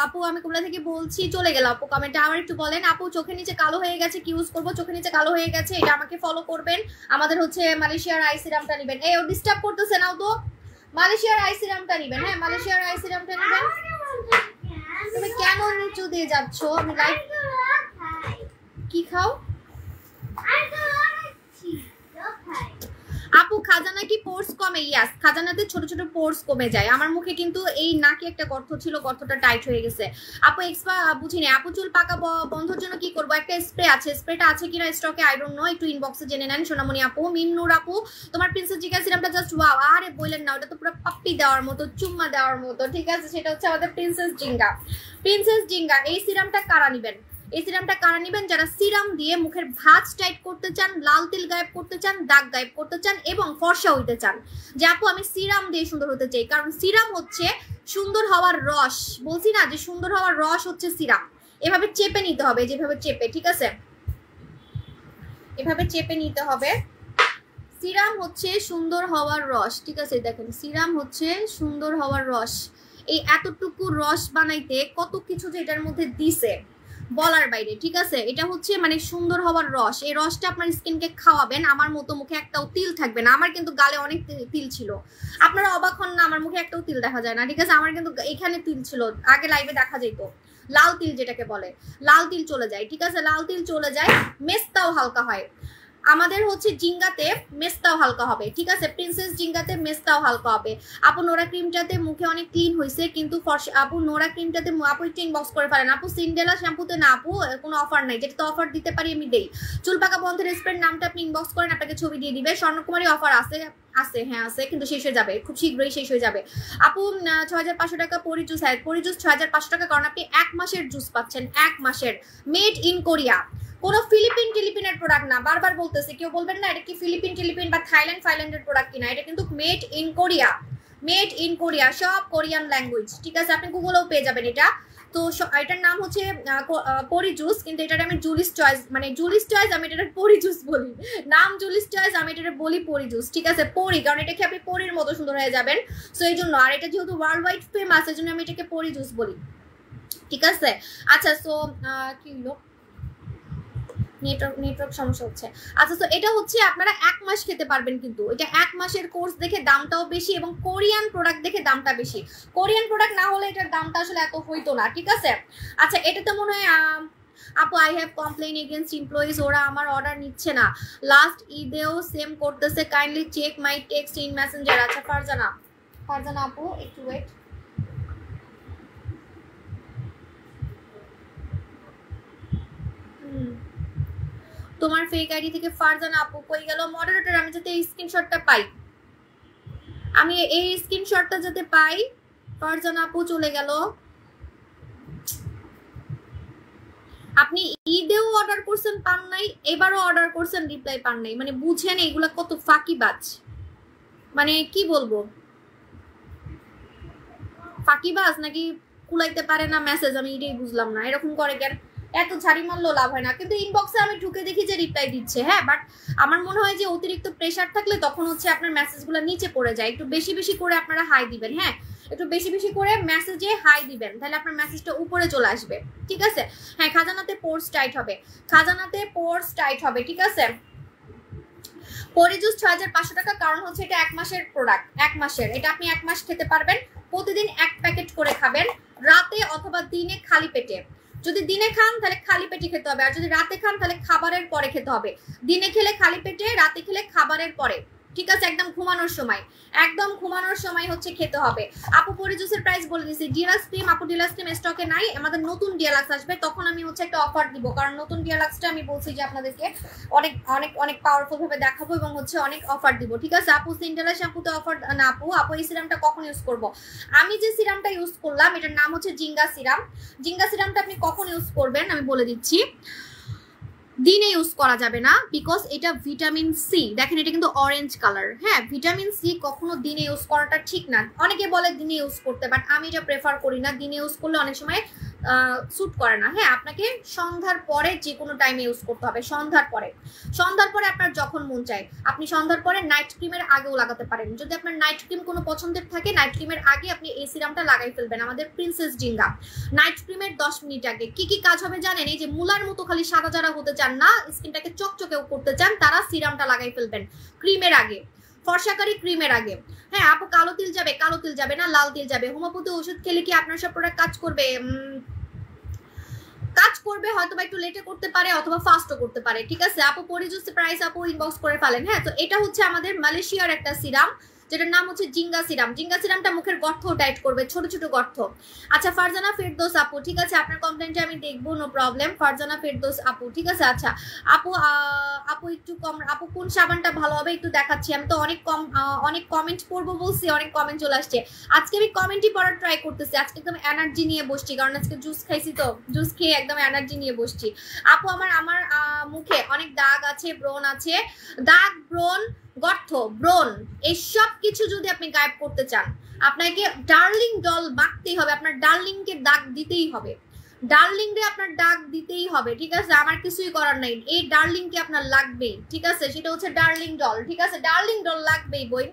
[SPEAKER 1] আপু আমি কুমিল্লা থেকে বলছি, চলে গেল আপু কমেন্টে, আবার একটু বলেন। আপু চোখের নিচে কালো হয়ে গেছে, কি ইউজ করবো? চোখের নিচে কালো হয়ে গেছে, এটা আমাকে ফলো করবেন। আমাদের হচ্ছে মালয়েশিয়ার আই সিরামটা নেবেন। এই ও ডিস্টার্ব করতেছে নাও তো, মালয়েশিয়ার আই সিরামটা নেবেন, হ্যাঁ মালয়েশিয়ার আই সিরামটা নেবেন। তুমি কেন নিচু দিয়ে যাচ্ছ? আমি লাইভ কি খাও? আপু খাজানা কি পোর্স কমে? ইয়াস, খাজানাতে ছোট ছোট পোর্স কমে যায়। আমার মুখে কিন্তু এই নাকে একটা গর্ত ছিল, গর্তটা টাইট হয়ে গেছে। আপু এক্সপা বুঝিনি। আপু চুল পাকা বন্ধর জন্য কি করবো? একটা স্প্রে আছে, স্প্রেটা আছে কিনা স্টকে আই ডোন্ট নো, একটু ইনবক্সে জেনে নেন। সোনামণি আপু, মিন্নুর আপু তোমার প্রিন্সেস জিকা সিরামটা জাস্ট ওয়াও। আরে বললেন না, ওটা তো পুরো পাপ্পি দেওয়ার মতো, চুম্মা দেওয়ার মতো, ঠিক আছে। সেটা হচ্ছে আমাদের প্রিন্সেস জিঙ্গা। এই সিরামটা কারা নিবেন? এই সিরামটা কারা নিবেন? যারা সিরাম দিয়ে মুখের ভাঁজ টাইট করতে চান, লাল তিল গায়েব করতে চান, দাগ গায়েব করতে চান এবং ফর্সা হইতে চান, যে আপু আমি সিরাম দিয়ে সুন্দর হতে চাই। কারণ সিরাম হচ্ছে সুন্দর হওয়ার রস, বলছি না যে সুন্দর হওয়ার রস হচ্ছে সিরাম। এভাবে চেপে নিতে হবে, যেভাবে চেপে, ঠিক আছে, এভাবে চেপে নিতে হবে। সিরাম হচ্ছে সুন্দর হওয়ার রস, ঠিক আছে। দেখেন সিরাম হচ্ছে সুন্দর হওয়ার রস। এই এতটুকু রস বানাইতে কত কিছু যে এটার মধ্যে দিছে বলার বাইরে, ঠিক আছে। এটা হচ্ছে মানে সুন্দর হওয়ার রস। এই রসটা আপনার স্কিনকে খাওয়াবেন, আমার মতো মুখে একটাও তিল থাকবে না। আমার কিন্তু গালে অনেক তিল ছিল, আপনারা অবাক হন না, আমার মুখে একটাও তিল দেখা যায় না, ঠিক আছে। আমার কিন্তু এখানে তিল ছিল, আগে লাইভে দেখা যেত, লাল তিল যেটাকে বলে, লাল তিল চলে যায়, ঠিক আছে, লাল তিল চলে যায়। মেস্তাও হালকা হয়। আমাদের হচ্ছে জিঙ্গাতে মেস্তাও হালকা হবে, ঠিক আছে। প্রিন্সেস জিঙ্গাতে মেস্তাও হালকা হবে। আপু নোরা ক্রিমটাতে মুখে অনেক ক্লিন হয়েছে, কিন্তু আপু নোরা ক্রিমটাতে আপু একটু ইনবক্স করে পারেন। আপু সিন্ডেলা শ্যাম্পুতে না আপু, কোনো অফার নাই, যেটা তো অফার দিতে পারি আমি দেই। চুল পাকা বন্ধের স্প্রের নামটা আপনি ইনবক্স করেন, আপনাকে ছবি দিয়ে দিবে। স্বর্ণকুমারী অফার আছে, হ্যাঁ আছে, কিন্তু শেষ হয়ে যাবে, খুব শীঘ্রই শেষ হয়ে যাবে। আপু 6500 টাকা পরি জুস, পরি জুস 6500 টাকা, কারণ আপনি 1 মাসের জুস পাচ্ছেন, 1 মাসের, মেড ইন কোরিয়া, কোনো ফিলিপিনের প্রোডাক্ট না। বারবার বলতেছি, কেউ বলবেন না এটা কি ফিলিপিন বা থাইল্যান্ডের প্রোডাক্ট কিনা, এটা কিন্তু মেড ইন কোরিয়া, সব কোরিয়ান ল্যাঙ্গুয়েজ, ঠিক আছে। আপনি গুগলেও পেয়ে যাবেন এটা। তো এটার নাম হচ্ছে পরি জুস, কিন্তু এটার আমি জুলিস চয়েস, মানে জুলিস চয়েস আমি এটা পরি জুস বলি, নাম জুলিস চয়েস, আমি এটা বলি পরি জুস, ঠিক আছে। পরি, কারণ এটা কি আপনি পরির মতো সুন্দর হয়ে যাবেন, সো এই জন্য। আর এটা যেহেতু ওয়ার্ল্ড ওয়াইড ফেমাস, এই জন্য আমি এটাকে পরি জুস বলি, ঠিক আছে। আচ্ছা, সো কি হলো, নেটওয়ার্ক সমস্যা হচ্ছে। আচ্ছা, তো এটা হচ্ছে আপনারা 1 মাস খেতে পারবেন, কিন্তু এটা 1 মাসের কোর্স দেখে দামটাও বেশি, এবং কোরিয়ান প্রোডাক্ট দেখে দামটা বেশি। কোরিয়ান প্রোডাক্ট না হলে এটার দামটা আসলে এত হইতো না, ঠিক আছে। আচ্ছা, এটাতে মনে হয় আপু I have complain against employees, ওরা আমার অর্ডার নিচ্ছে না, লাস্ট ঈদেও সেম করতেছে, kindly check my text in messenger. আচ্ছা ফারজানা, ফারজানা আপু একটু ওয়েট। তোমার ফেক আইডি থেকে ফারজানা আপু কই গেল? মডারেটর আমি যাতে এই স্ক্রিনশটটা পাই, আমি এই স্ক্রিনশটটা যাতে পাই। ফারজানা আপু চলে গেল। আপনি ঈদেও অর্ডার করছেন পান নাই, এবারও অর্ডার করছেন রিপ্লাই পান নাই, মানে বুঝেন এইগুলা কত ফাঁকিবাজ, মানে কি বলবো, ফাঁকিবাজ নাকি কুলাইতে পারে না মেসেজ, আমি এটাই বুঝলাম না। এরকম করে কেন? এত ঝাড়ি মারলেও লাভ হয় না। কিন্তু ইনবক্সে আমি ঢুকে দেখি যে রিপ্লাই দিচ্ছে, হ্যাঁ, বাট আমার মনে হয় যে অতিরিক্ত প্রেশার থাকলে তখন হচ্ছে আপনার মেসেজগুলো নিচে পড়ে যায়। একটু বেশি বেশি করে আপনারা হাই দিবেন, হ্যাঁ, একটু বেশি বেশি করে মেসেজে হাই দিবেন, তাহলে আপনার মেসেজটা উপরে চলে আসবে, ঠিক আছে? হ্যাঁ, খাজানাতে পোর্স টাইট হবে, খাজানাতে পোর্স টাইট হবে, ঠিক আছে? পরি জুস 6500 টাকা, কারণ হচ্ছে এটা 1 মাসের প্রোডাক্ট, 1 মাসের, এটা আপনি 1 মাস খেতে পারবেন। প্রতিদিন 1 প্যাকেট করে খাবেন, রাতে অথবা দিনে খালি পেটে। যদি দিনে খান তাহলে খালি পেটে খেতে হবে, আর যদি রাতে খান তাহলে খাবারের পরে খেতে হবে। দিনে খেলে খালি পেটে, রাতে খেলে খাবারের পরে, ঠিক আছে? একদম ঘুমানোর সময়, একদম ঘুমানোর সময় হচ্ছে খেতে হবে। আপু পরি জুসের প্রাইস বলে দিয়েছি। ডিলাক্স ক্রিম, আপু ডিলাক্স ক্রিম স্টকে নাই, আমাদের নতুন ডিলাক্স আসবে, তখন আমি হচ্ছে একটা অফার দিব, কারণ নতুন ডিলাক্সটা আমি বলছি যে আপনাদেরকে অনেক অনেক অনেক পাওয়ারফুল ভাবে দেখাবো এবং হচ্ছে অনেক অফার দিব, ঠিক আছে? আপু সিন্ডেলা শ্যাম্পুতে অফার না আপু? আপু এই সিরামটা কখন ইউজ করব? আমি যে সিরামটা ইউজ করলাম এটার নাম হচ্ছে জিঙ্গা সিরাম। জিঙ্গা সিরামটা আপনি কখন ইউজ করবেন আমি বলে দিচ্ছি। দিনে ইউজ করা যাবে না, বিকজ এটা ভিটামিন সি, দেখেন এটা কিন্তু অরেঞ্জ কালার, হ্যাঁ, ভিটামিন সি কখনো দিনে ইউজ করাটা ঠিক না। অনেকে বলে দিনে ইউজ করতে, বাট আমি এটা প্রেফার করি না। দিনে ইউজ করলে অনেক সময় স্যুট করে না, হ্যাঁ, আপনাকে সন্ধ্যার পরে যে কোনো টাইমে ইউজ করতে হবে, সন্ধ্যার পরে। সন্ধ্যার পরে আপনার যখন মন চায় আপনি সন্ধ্যার পরে নাইট ক্রিমের আগেও লাগাতে পারেন। যদি আপনার নাইট ক্রিম কোনো পছন্দের থাকে, নাইট ক্রিমের আগে আপনি এই সিরামটা লাগাই ফেলবেন, আমাদের প্রিন্সেস জিঙ্গা। নাইট ক্রিমের 10 মিনিট আগে কি কি কাজ হবে জানেন? এই যে মুলার মতো খালি সাদা যারা হতে চান না, স্কিনটাকে চকচকেও করতে চান, তারা সিরামটা লাগাই ফেলবেন ক্রিমের আগে, ফর্সাকারি ক্রিমের আগে। হ্যাঁ আপু কালো তিল যাবে? কালো তিল যাবে না, লাল তিল যাবে। হোমিওপ্যাথি ওষুধ খেলে কি আপনার সব প্রোডাক্ট কাজ করবে? কাজ করবে, হয়তো বা একটু লেটে করতে পারে অথবা ফাস্টও করতে পারে, ঠিক আছে? আপু পরি জুস প্রাইস আপু ইনবক্স করে ফেলেন। হ্যাঁ, তো এটা হচ্ছে আমাদের মালয়েশিয়ার একটা সিরাম, যেটার নাম হচ্ছে জিঙ্গা সিরাম। জিঙ্গা সিরামটা মুখের গর্ত টাইট করবে, ছোট ছোট গর্ত। আচ্ছা ফারজানা ফেরদৌস আপু, ঠিক আছে, আপনার কমপ্লেনটা আমি দেখবো, নো প্রবলেম। ফারজানা ফেরদৌস আপু, ঠিক আছে। আচ্ছা আপু আপু একটু কম, আপু কোন সাবানটা ভালো হবে একটু দেখাচ্ছি। আমি তো অনেক কমেন্ট পড়বো বলছি, অনেক কমেন্ট চলে আসছে। আজকে আমি কমেন্টই পড়ার ট্রাই করতেছি, আজকে একদম এনার্জি নিয়ে বসছি, কারণ আজকে জুস খাইছি, তো জুস খেয়ে একদম এনার্জি নিয়ে বসছি। আপু আমার মুখে অনেক দাগ আছে, ব্রণ আছে, দাগ, ব্রণ, গর্ত, ব্রণ, এই সব কিছু যদি আপনি গায়েব করতে চান, আপনাকে ডার্লিং ডল মাখতেই হবে, আপনার ডার্লিংকে দাগ দিতেই হবে, ডার্লিং রে আপনার দাগ দিতেই হবে, ঠিক আছে? আমার কিছুই করার নাই, এই ডার্লিং কে আপনার লাগবেই, ঠিক আছে? সেটা হচ্ছে ডার্লিং ডল, ঠিক আছে? ডার্লিং ডল লাগবেই বই,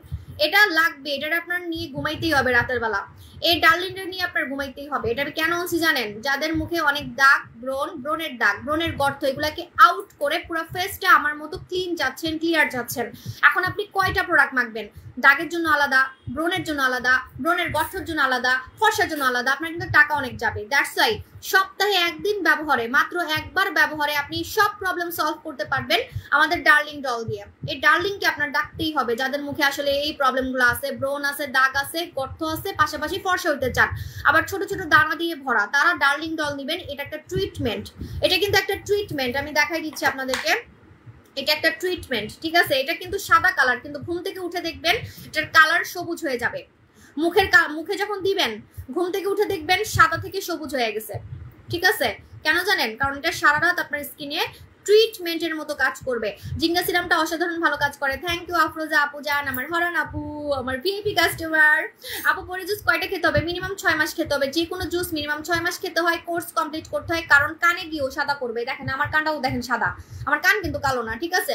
[SPEAKER 1] এটা লাগবে, এটা আপনার নিয়ে ঘুমাইতেই হবে রাতের বেলা, এই ডার্লিংটা নিয়ে আপনার ঘুমাইতেই হবে। এটা আমি কেন বলছি জানেন? যাদের মুখে অনেক দাগ, ব্রণ, ব্রণের দাগ, ব্রণের গর্ত, এগুলাকে আউট করে পুরো ফেসটা আমার মতো ক্লিন যাচ্ছেন, ক্লিয়ার যাচ্ছেন। এখন আপনি কয়টা প্রোডাক্ট মাখবেন? দাগের জন্য আলাদা, ব্রণের জন্য আলাদা, ব্রণের গর্তের জন্য আলাদা, ফর্সার জন্য আলাদা, আপনার কিন্তু টাকা অনেক যাবে। দ্যাটস ওয়াই সপ্তাহে একদিন ব্যবহারে, মাত্র একবার ব্যবহারে আপনি সব প্রবলেম সলভ করতে পারবেন আমাদের ডার্লিং ডল দিয়ে। এই ডার্লিংকে আপনার ডাকতেই হবে যাদের মুখে আসলে এই প্রবলেমগুলো আছে, ব্রণ আছে, দাগ আছে, গর্ত আছে, পাশাপাশি ফর্সা হইতে চান, আবার ছোট ছোট দানা দিয়ে ভরা, তারা ডার্লিং ডল নেবেন। এটা একটা ট্রিটমেন্ট, এটা কিন্তু একটা ট্রিটমেন্ট, আমি দেখাই দিচ্ছি আপনাদেরকে, এটা একটা ট্রিটমেন্ট, ঠিক আছে? এটা কিন্তু সাদা কালার, কিন্তু ঘুম থেকে উঠে দেখবেন এটার কালার সবুজ হয়ে যাবে। মুখে যখন দিবেন, ঘুম থেকে উঠে দেখবেন সাদা থেকে সবুজ হয়ে গেছে, ঠিক আছে? কেন জানেন? কারণ এটা সারা রাত আপনার স্কিনে ট্রিটমেন্টের মতো কাজ করবে। জিঙ্গা সিরামটা অসাধারণ ভালো কাজ করে। থ্যাংক ইউ আফরোজা আপু জান, আমার হরান আপু, আমার ভিআইপি কাস্টমার। আপু পরে জুস কয়টা খেতে হবে? মিনিমাম 6 মাস খেতে হবে। যে কোনো জুস মিনিমাম 6 মাস খেতে হয়, কোর্স কমপ্লিট করতে হয়, কারণ কানে গিয়েও সাদা করবে। দেখেন আমার কানটাও দেখেন সাদা, আমার কান কিন্তু কালো না, ঠিক আছে?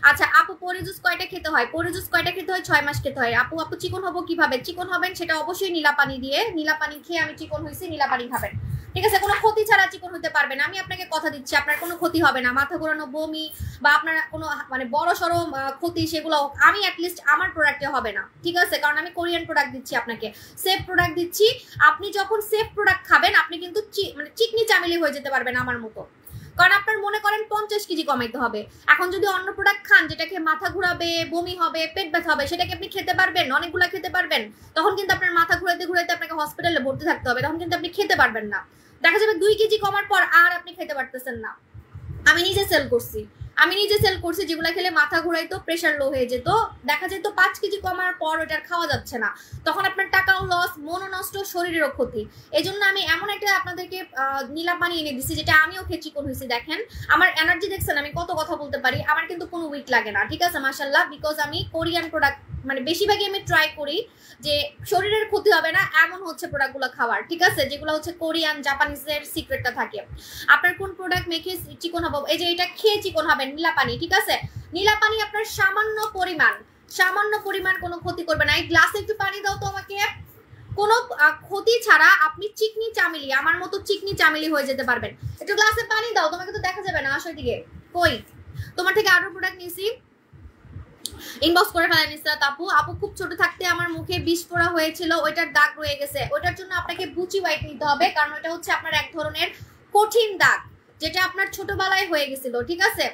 [SPEAKER 1] আচ্ছা আপু পরে জুস কয়টা খেতে হয়? পরে জুস কয়টা খেতে হয়? 6 মাস খেতে হয়। আপু চিকন হবো কিভাবে? চিকন হবেন সেটা অবশ্যই নীলা পানি দিয়ে, নীলা পানি খেয়ে আমি চিকন হয়েছি, নীলা পানি খাবেন, ঠিক আছে? কোনো ক্ষতি ছাড়া চিকন হতে পারবেন, আমি আপনাকে কথা দিচ্ছি, আপনার কোনো ক্ষতি হবে না। মাথা ঘোরানো, বমি বা আপনার কোনো মানে বড় সড়ো ক্ষতি, সেগুলো আমি অ্যাটলিস্ট আমার প্রোডাক্টে হবে না, ঠিক আছে? কারণ আমি কোরিয়ান প্রোডাক্ট দিচ্ছি আপনাকে, সেফ প্রোডাক্ট দিচ্ছি। আপনি যখন সেফ প্রোডাক্ট খাবেন আপনি কিন্তু মানে চিকনি চামেলি হয়ে যেতে পারবেন আমার মতো, কারণ আপনার মনে করেন 50 কেজি কমাইতে হবে, এখন যদি অন্য প্রোডাক্ট খান যেটাকে মাথা ঘুরাবে, বমি হবে, পেট ব্যথা হবে, সেটাকে আপনি খেতে পারবেন, অনেকগুলো খেতে পারবেন, তখন কিন্তু আপনার মাথা ঘুরাইতে ঘুরাইতে আপনাকে হসপিটালে ভর্তি থাকতে হবে, তখন কিন্তু আপনি খেতে পারবেন না। দেখা যাবে 2 কেজি কমার পর আর আপনি খেতে পারতেছেন না। আমি নিজে সেল করছি যেগুলো খেলে মাথা ঘুরাইতো, প্রেশার লো হয়ে যেত, দেখা যেত 5 কেজি কমার পর ওটার খাওয়া যাচ্ছে না, তখন আপনার টাকাও লস, মনও নষ্ট, শরীরেরও ক্ষতি। এই জন্য আমি এমন একটা আপনাদেরকে নীলা পানি এনে দিচ্ছি যেটা আমিও খেয়ে চিকন হয়েছি। দেখেন আমার এনার্জি দেখছেন, আমি কত কথা বলতে পারি, আমার কিন্তু কোনো উইক লাগে না, ঠিক আছে মাশাআল্লাহ, বিকজ আমি কোরিয়ান প্রোডাক্ট মানে বেশিরভাগই আমি ট্রাই করি যে শরীরের ক্ষতি হবে না এমন হচ্ছে প্রোডাক্টগুলো খাওয়ার, ঠিক আছে, যেগুলো হচ্ছে কোরিয়ান জাপানিজের সিক্রেটটা থাকে। আপনার কোন প্রোডাক্ট মেখে চিকন হবে, এই যে এটা খেয়ে চিকন হবেন, নীলা পানি, ঠিক আছে, নীলা পানি আপনার সামান্য পরিমাণ কোনো ক্ষতি করবে না। এই গ্লাসে একটু পানি দাও তো আমাকে। কোনো ক্ষতি ছাড়া আপনি চিকনি চামেলি, আমার মতো চিকনি চামেলি হয়ে যেতে পারবেন। একটু গ্লাসে পানি দাও, তোমাকে তো দেখা যাবে না, আসো দিকে, কই তোমার থেকে আরো প্রোডাক্ট নিয়েছি, ইনবক্স করে ফেলেন ইসরাত আপু। আপু খুব ছোট থাকতে আমার মুখে বিষ পোড়া হয়েছিল, ওইটার দাগ রয়ে গেছে, ওইটার জন্য আপনাকে বুচি হোয়াইট নিতে হবে, কারণ ওটা হচ্ছে আপনার এক ধরনের কঠিন দাগ যেটা আপনার ছোটবেলায় হয়ে গেছিল, ঠিক আছে,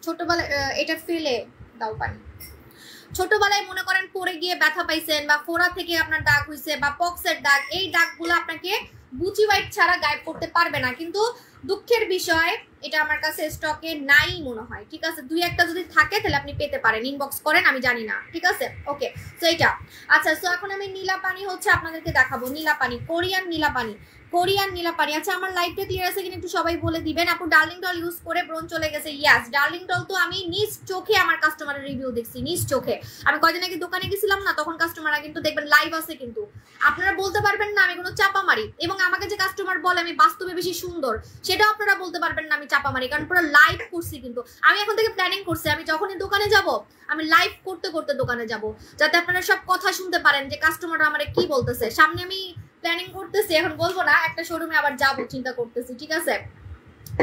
[SPEAKER 1] ছোটবেলায় এটা ফেলে দাও পানি। ছোটবেলায় মনে করেন পড়ে গিয়ে ব্যথা পাইছেন বা ফোড়া থেকে আপনার দাগ হইছে বা পক্সের দাগ, এই দাগগুলো আপনাকে বুচি হোয়াইট ছাড়া গায়েব করতে পারবে না। কিন্তু দুঃখের বিষয় এটা আমার কাছে স্টকে নাই মনে হয়, ঠিক আছে, 2-1টা যদি থাকে তাহলে আপনি পেতে পারেন, ইনবক্স করেন, আমি জানি না, ঠিক আছে, ওকে। সো এটা আচ্ছা, সো এখন আমি নীলা পানি হচ্ছে আপনাদেরকে দেখাবো, নীলা পানি, কোরিয়ান নীলা পানি। আচ্ছা আমার লাইভটা ক্লিয়ার আছে কিনা একটু সবাই বলে দিবেন। আপু ডার্লিং ডল ইউজ করে ব্রণ চলে গেছে, ইয়াস ডার্লিং ডল তো আমি নিজ চোখে আমার কাস্টমারের রিভিউ দেখছি, নিজ চোখে। আমি কয়দিন আগে দোকানে গেছিলাম না, তখন কাস্টমাররা কিন্তু দেখবেন লাইভ আছে, কিন্তু আপনারা বলতে পারবেন না আমি কোনো চাপা মারি, এবং আমাকে যে কাস্টমার বলে আমি বাস্তবে বেশি সুন্দর, সেটাও আপনারা বলতে পারবেন না আমি চাপা মারি, কারণ পুরো লাইভ করছি। কিন্তু আমি এখন থেকে প্ল্যানিং করছি আমি যখনই দোকানে যাব আমি লাইভ করতে করতে দোকানে যাব, যাতে আপনারা সব কথা শুনতে পারেন যে কাস্টমাররা আমারে কি বলতেছে। সামনে আমি প্ল্যানিং করতেছি, এখন বলবো না, একটা শোরুমে আবার যাবো চিন্তা করতেছি, ঠিক আছে,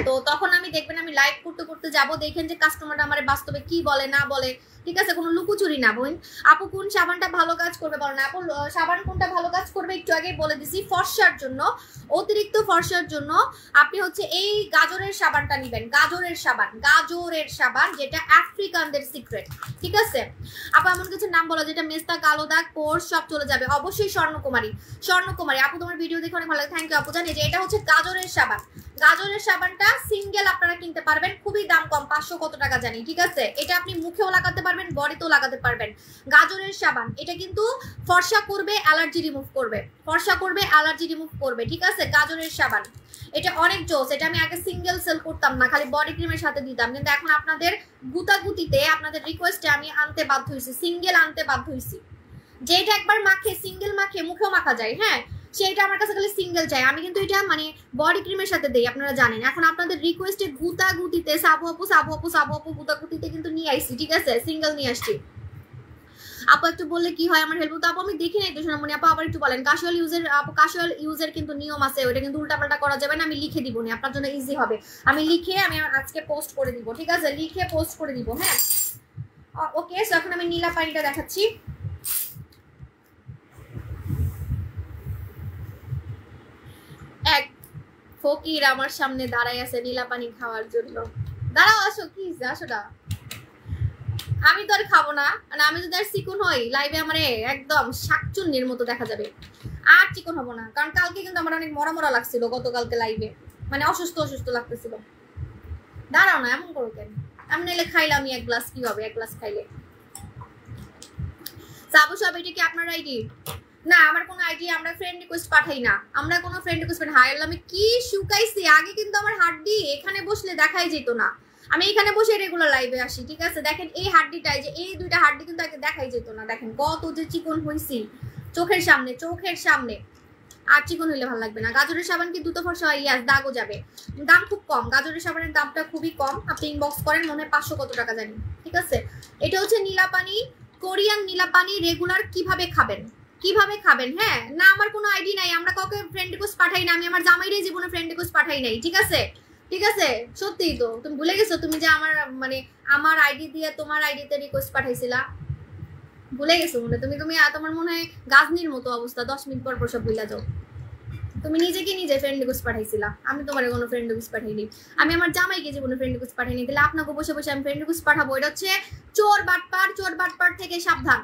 [SPEAKER 1] তো তখন আমি দেখবেন আমি লাইভ করতে করতে যাব, দেখেন যে কাস্টমাররা আমার বাস্তবে কি বলে না বলে, ঠিক আছে, কোনো লুকোচুরি না বোন। আপু কোন সাবানটা ভালো কাজ করবে বলেন, আপু সাবান কোনটা ভালো কাজ করবে একটু আগে বলে দিছি, ফর্সার জন্য, অতিরিক্ত ফর্সার জন্য আপনি হচ্ছে এই গাজরের সাবানটা নেবেন, গাজরের সাবান যেটা আফ্রিকানদের সিক্রেট, ঠিক আছে। আপু এমন কিছু নাম বলো যেটা মেস্তা, কালো দাগ, পোর্স সব চলে যাবে। অবশ্যই স্বর্ণকুমারী আপু তোমার ভিডিও দেখে অনেক ভালো লাগে, থ্যাংক ইউ আপু। জানি যে এটা হচ্ছে গাজরের সাবানটা সিঙ্গেল আপনারা কিনতে পারবেন, খুবই দাম কম, 500 কত টাকা জানি, ঠিক আছে। এটা আপনি মুখেও লাগাতে পারবেন, বডিতেও লাগাতে পারবেন। গাজরের সাবান এটা কিন্তু ফর্সা করবে, অ্যালার্জি রিমুভ করবে, ঠিক আছে। গাজরের সাবান এটা অনেক জোস, এটা আমি আগে সিঙ্গেল সেল করতাম না, খালি বডি ক্রিমের সাথে দিতাম, কিন্তু এখন আপনাদের গুতাগুতিতে আপনাদের রিকোয়েস্টে আমি আনতে বাধ্য হয়েছি, সিঙ্গেল আনতে বাধ্য হয়েছি। যেটা একবার মাখে সিঙ্গেল মাখে মুখেও মাখা যায়, হ্যাঁ সেটা আমার কাছে খালি সিঙ্গেল চাই, আমি কিন্তু এটা মানে বডি ক্রিমের সাথে দেই, আপনারা জানেন। এখন আপনাদের রিকোয়েস্টে গুতাগুতিতে সাবু আপু গুতাগুতিতে কিন্তু নিয়ে আসছি, ঠিক আছে, সিঙ্গেল নিয়ে আসছি। আপু একটু বললে কি হয় আমার হেল্প, তো আপু আমি দেখি নাই তো সোনামণি আপু, আবার একটু বলেন। ক্যাজুয়াল ইউজের কিন্তু নিয়ম আছে, ওটা কিন্তু উল্টাপাল্টা করা যাবে না, আমি লিখে দিব না, আপনার জন্য ইজি হবে, আমি আজকে পোস্ট করে দিব, ঠিক আছে, লিখে পোস্ট করে দিব, হ্যাঁ ওকে। সো এখন আমি নীলা পানিটা দেখাচ্ছি। এক ফকির আমার সামনে দাঁড়াই আছে নীলা পানি খাওয়ার জন্য, দাঁড়াও আসো, কি আসোটা, আমি তো আর খাবো না, মানে আমি যদি আর চিকন হই লাইভে আমার একদম শাকচুন্নির মতো দেখা যাবে, আর চিকন হবো না, কারণ কালকে কিন্তু আমার অনেক মরা লাগছিল, গতকালকে লাইভে মানে অসুস্থ লাগতেছিল। দাঁড়াও না, এমন করো কেন, আমি নাইলে খাইলে আমি 1 গ্লাস কি হবে, 1 গ্লাস খাইলে। সাবু সব এটা কি আপনার আইডি? না আমার কোনো আইডি, আমরা ফ্রেন্ড রিকোয়েস্ট পাঠাই না, আমরা কোনো ফ্রেন্ড রিকোয়েস্ট পাঠাই। হাই আমি কি শুকাইছি, আগে কিন্তু আমার হাড্ডি এখানে বসলে দেখাই যেত না, আমি এখানে বসে রেগুলার লাইভে আসি, ঠিক আছে। দেখেন এই হাড্ডিটাই, যে এই 2টা হাড্ডি কিন্তু আগে দেখাই যেত না, দেখেন কত যে চিকন হইছি চোখের সামনে, আর চিকন হইলে ভালো লাগবে না। গাজরের সাবান কি দ্রুত ফর্সা হয়? ইয়াস, দাগও যাবে, দাম খুব কম, গাজরের সাবানের দামটা খুবই কম, আপনি ইনবক্স করেন, মনে হয় 500 কত টাকা জানি, ঠিক আছে। এটা হচ্ছে নীলা পানি, কোরিয়ান নীলা পানি, রেগুলার কিভাবে খাবেন, হ্যাঁ না আমার কোনো আইডি নাই, আমরা কাউকে ফ্রেন্ড রিকোয়েস্ট পাঠাই না, আমি আমার জামাইরই জীবনে ফ্রেন্ড রিকোয়েস্ট পাঠাই নাই, ঠিক আছে, সত্যিই তো তুমি ভুলে গেছো, তুমি যে আমার আইডি দিয়ে তোমার আইডিতে রিকোয়েস্ট পাঠাইছিলা, ভুলে গেছো মনে তুমি তোমার মনে হয় গাজনির মতো অবস্থা, 10 মিনিট পর সব ভুলে যাও। তুমি নিজেকে নিজে ফ্রেন্ড রিকোয়েস্ট পাঠাইছিলা, আমি তোমার কোনো ফ্রেন্ড রিকোয়েস্ট পাঠাইনি। আমি আমার জামাইকে জীবনে ফ্রেন্ড রিকোয়েস্ট পাঠাইনি, তাহলে আপনাকে বসে বসে আমি ফ্রেন্ড রিকোয়েস্ট পাঠাবো? এটা হচ্ছে চোর বাটপার থেকে সাবধান,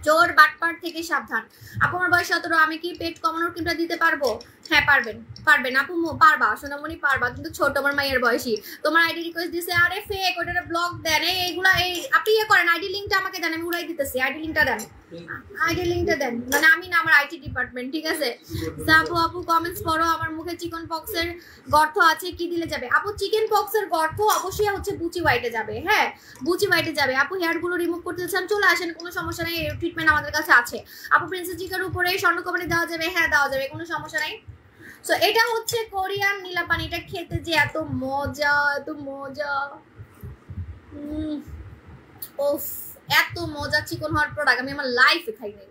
[SPEAKER 1] চোর বাটপার থেকে সাবধান। আপু আমার বয়স 17, আমি কি পেট কমানোর ক্রিমটা দিতে পারবো? হ্যাঁ পারবেন আপু, পারবা সোনামণি, পারবা, কিন্তু ছোট আমার মায়ের বয়সী। তোমার আইডি রিকোয়েস্ট দিছে, আরে ফেক, ওটা ব্লক দেন। এইগুলা আপনি ইয়ে করেন, আইডি লিঙ্কটা আমাকে দেন, আমি উড়াই দিতেছি। আইডি লিঙ্কটা দেন, মানে আমি না, আমার আইটি ডিপার্টমেন্ট, ঠিক আছে? আপু কমেন্টস করো, আমার মুখে চিকেন পক্সের গর্ত আছে, কি দিলে যাবে? আপু চিকেন পক্সের গর্ত অবশ্যই হচ্ছে বুচি হোয়াইটে যাবে। হ্যাঁ বুচি হোয়াইটে যাবে। আপু হেয়ার গুলো রিমুভ করতে চান, চলে আসেন, কোনো সমস্যা নেই, ট্রিটমেন্ট আমাদের কাছে আছে। আপু প্রিন্সেস জিকার উপরে স্বর্ণকমণি দেওয়া যাবে? হ্যাঁ দেওয়া যাবে, কোনো সমস্যা নাই। সো এটা হচ্ছে কোরিয়ান নীলাপানি, এটা খেতে যে এত মজা, এত মজা, ওফ এত মজা চিকন হওয়ার প্রোডাক্ট আমি আমার লাইফে খাই নাই।